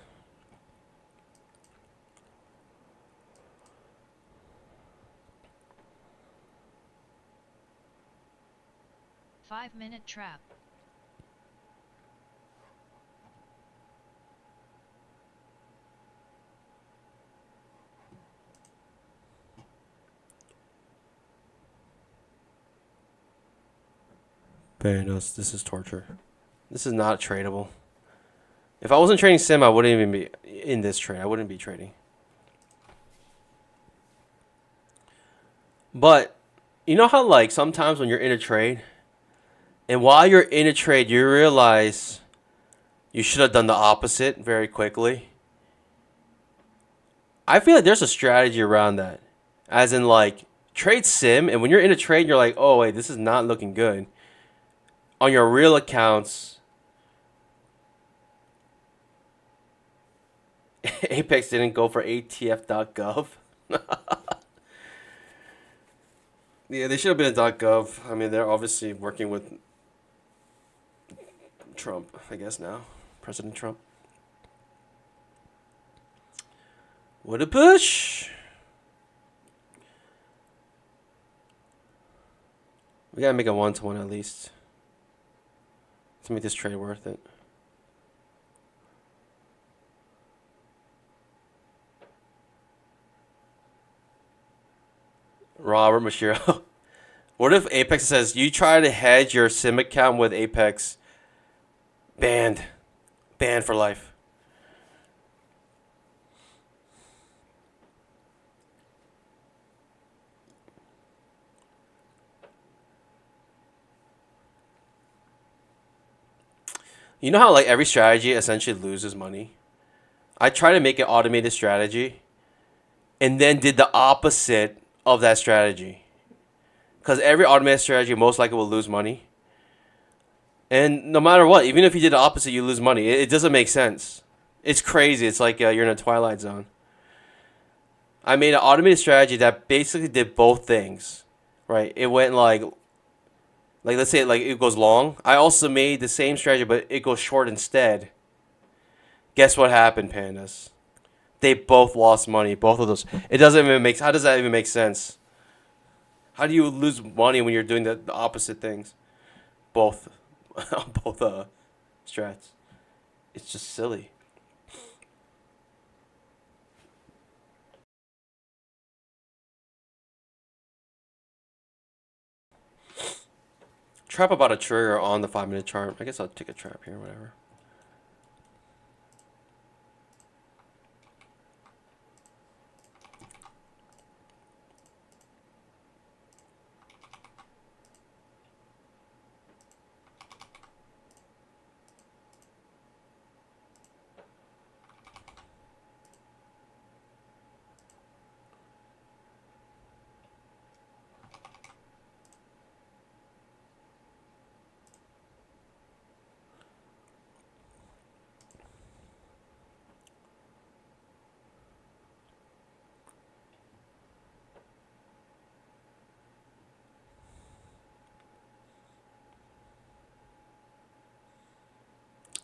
Five-minute trap. Pandas, this is torture. This is not tradable. If I wasn't trading sim, I wouldn't even be in this trade. I wouldn't be trading. But you know how like sometimes when you're in a trade, and while you're in a trade, you realize you should have done the opposite very quickly. I feel like there's a strategy around that. As in like trade sim, and when you're in a trade, you're like, oh wait, this is not looking good. On your real accounts, Apex didn't go for ATF.gov. Yeah, they should have been at .gov. I mean, they're obviously working with Trump, I guess now. President Trump. What a push! We gotta make a 1-to-1 at least to make this trade worth it. Robert Mashiro. What if Apex says you try to hedge your sim account with Apex? Banned. Banned for life. You know how like every strategy essentially loses money? I try to make an automated strategy and then did the opposite of that strategy. Because every automated strategy most likely will lose money. And no matter what, even if you did the opposite, you lose money. It doesn't make sense. It's crazy. It's like you're in a twilight zone. I made an automated strategy that basically did both things. Right? It went like let's say like it goes long. I also made the same strategy, but it goes short instead. Guess what happened, pandas? They both lost money. Both of those. It doesn't even make. How does that even make sense? How do you lose money when you're doing the opposite things? Both, both strats. It's just silly. Trap about a trigger on the 5-minute chart. I guess I'll take a trap here, whatever.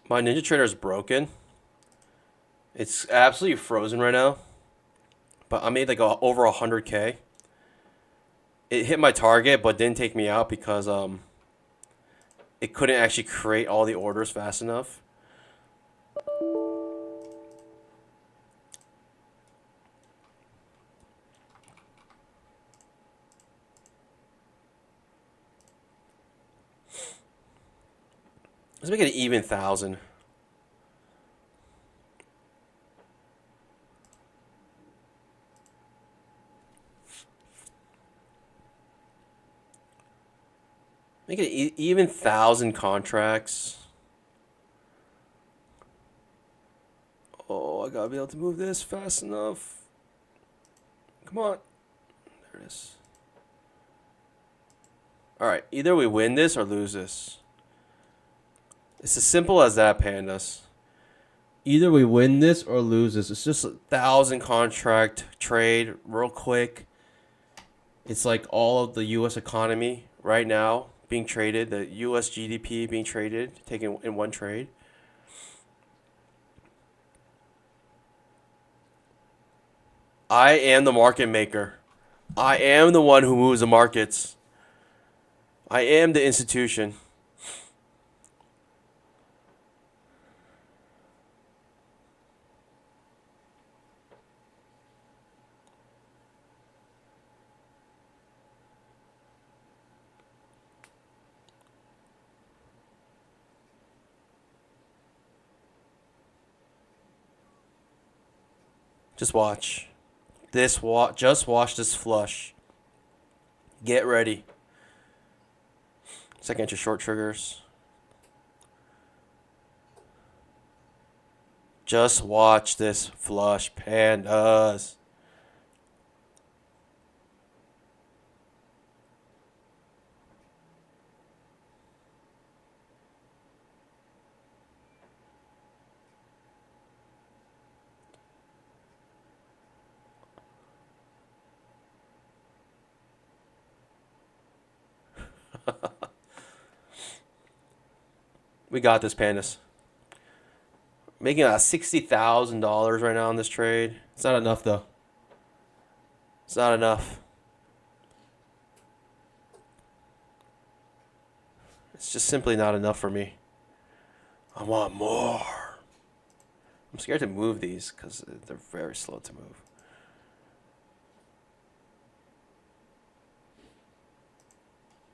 My Ninja Trader is broken. It's absolutely frozen right now. But I made like over 100K. It hit my target, but didn't take me out because it couldn't actually create all the orders fast enough. Let's make it an even 1,000. Make it even 1,000 contracts. Oh, I gotta be able to move this fast enough. Come on. There it is. Alright, either we win this or lose this. It's as simple as that, pandas. Either we win this or lose this. It's just 1,000 contract trade real quick. It's like all of the U.S. economy right now being traded, the U.S. GDP being traded, taken in one trade. I am the market maker. I am the one who moves the markets. I am the institution. Just watch. Just watch this flush. Get ready. Second entry short triggers. Just watch this flush, pandas. We got this, pandas. Making $60,000 right now on this trade. It's not enough though. It's not enough. It's just simply not enough for me. I want more. I'm scared to move these because they're very slow to move.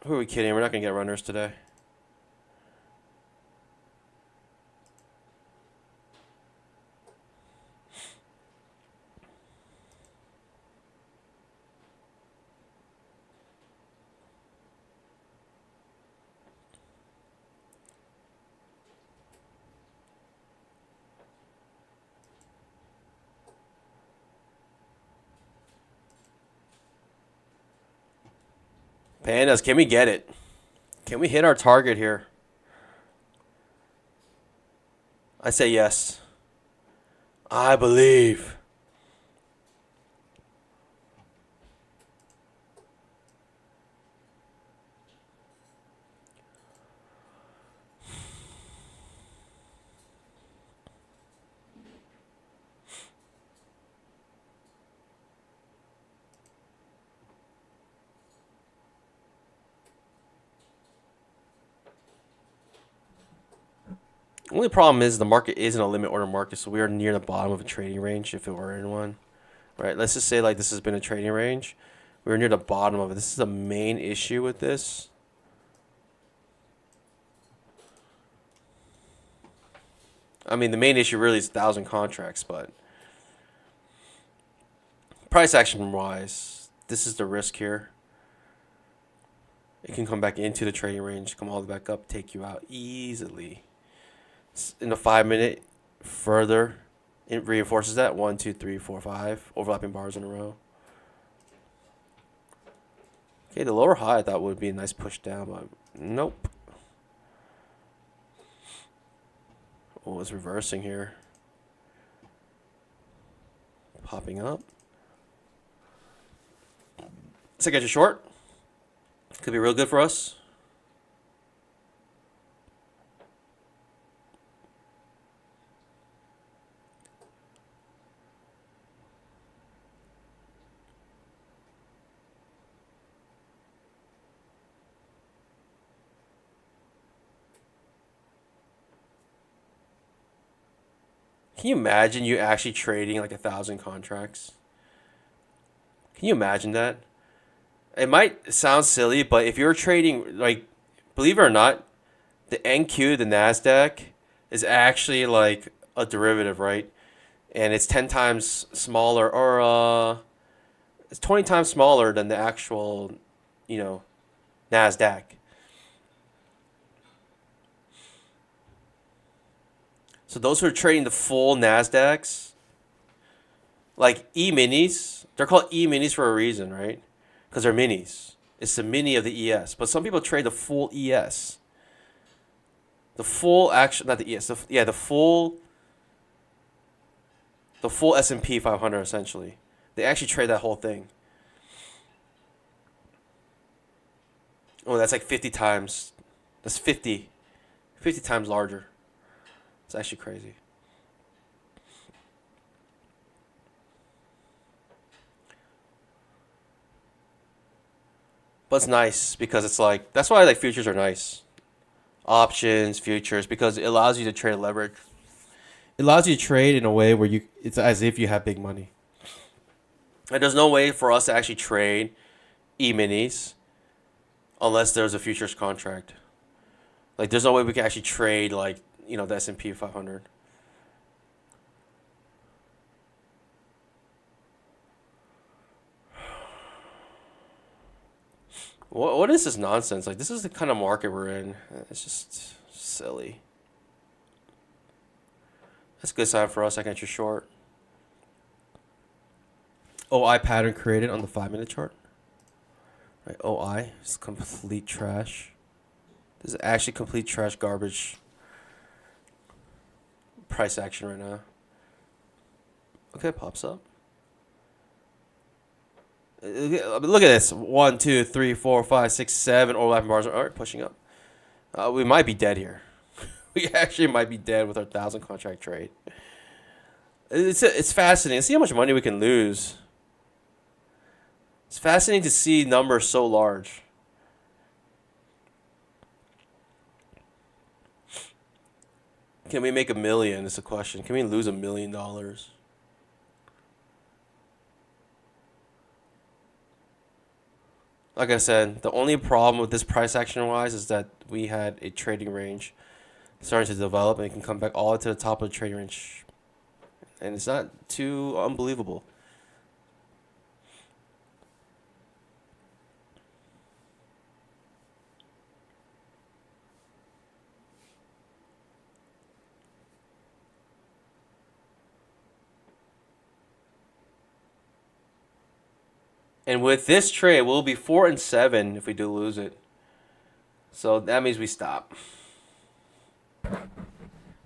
Who are we kidding? We're not going to get runners today. Pandas, can we get it? Can we hit our target here? I say yes. I believe. Only problem is the market isn't a limit order market, so we are near the bottom of a trading range if it were in one. Right? Let's just say like this has been a trading range. We're near the bottom of it. This is the main issue with this. I mean, the main issue really is 1,000 contracts, but price action wise, this is the risk here. It can come back into the trading range, come all the way back up, take you out easily. In the 5 minute, further, it reinforces that 1, 2, 3, 4, 5 overlapping bars in a row. Okay, the lower high I thought would be a nice push down, but nope. Oh, it's reversing here. Popping up. Let's get you short. Could be real good for us. Can you imagine you actually trading like 1,000 contracts? Can you imagine that? It might sound silly, but if you're trading, like, believe it or not, the NQ, the Nasdaq, is actually like a derivative, right? And it's 10 times smaller, or it's 20 times smaller than the actual, Nasdaq. So those who are trading the full Nasdaqs, like E-minis, they're called E-minis for a reason, right? Because they're minis. It's the mini of the ES. But some people trade the full ES. The full not the ES. The full S&P 500 essentially. They actually trade that whole thing. Oh, that's like 50 times. That's 50 times larger. It's actually crazy. But it's nice because it's like, that's why like futures are nice. Options, futures, because it allows you to trade leverage. It allows you to trade in a way where it's as if you have big money. And there's no way for us to actually trade E-minis unless there's a futures contract. Like there's no way we can actually trade like, the S&P 500. What is this nonsense? Like, this is the kind of market we're in. It's just silly. That's a good sign for us. I can enter short. OI pattern created on the 5-minute chart. Right, OI is complete trash. This is actually complete trash garbage price action right now. Okay, it pops up. Look at this. 1, 2, 3, 4, 5, 6, 7 overlapping bars. All right, pushing up. We might be dead here. We actually might be dead with our 1,000 contract trade. It's fascinating. See how much money we can lose. It's fascinating to see numbers so large. Can we make $1 million? Is the question. Can we lose $1 million? Like I said, the only problem with this price action wise is that we had a trading range starting to develop, and it can come back all the way to the top of the trading range, and it's not too unbelievable. And with this trade, we'll be 4-7 if we do lose it. So that means we stop.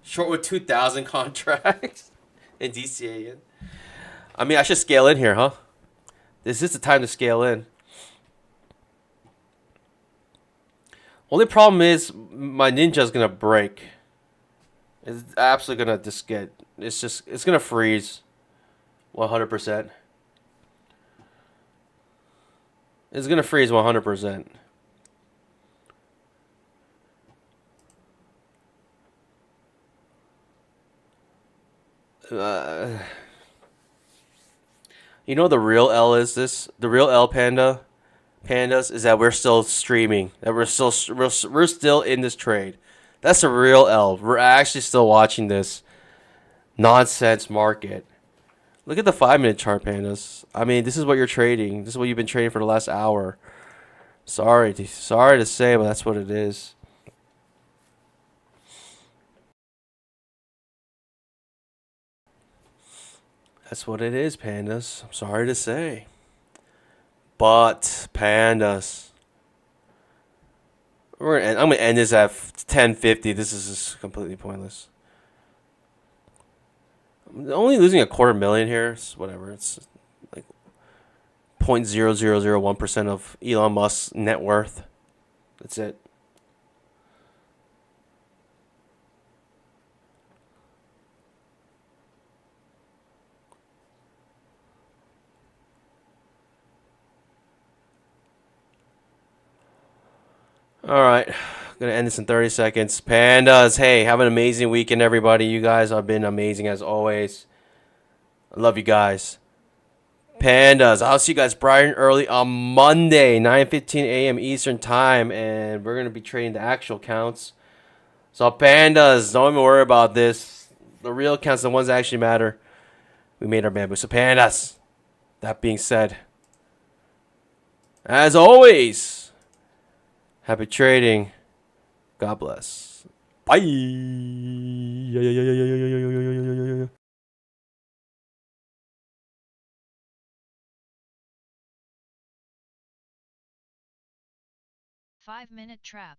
Short with 2,000 contracts in DCA. I mean, I should scale in here, huh? This is the time to scale in. Only problem is my ninja's gonna break. It's absolutely gonna it's gonna freeze 100%. It's gonna freeze 100%. The real L is this. The real L pandas is that we're still streaming. That we're still in this trade. That's the real L. We're actually still watching this nonsense market. Look at the 5-minute chart, pandas. I mean, this is what you're trading. This is what you've been trading for the last hour. Sorry to say, but that's what it is. That's what it is, pandas. I'm sorry to say. But pandas. I'm gonna end this at 10:50. This is just completely pointless. I'm only losing $250,000 here. It's whatever. It's like 0.0001% of Elon Musk's net worth. That's it. All right. Gonna end this in 30 seconds. Pandas, hey, have an amazing weekend, everybody. You guys have been amazing as always. I love you guys. Pandas, I'll see you guys bright and early on Monday, 9:15 a.m. Eastern Time, and we're gonna be trading the actual counts. So pandas, don't even worry about this. The real counts, the ones that actually matter. We made our bamboo. So pandas. That being said, as always, happy trading. God bless. Bye. 5-minute trap.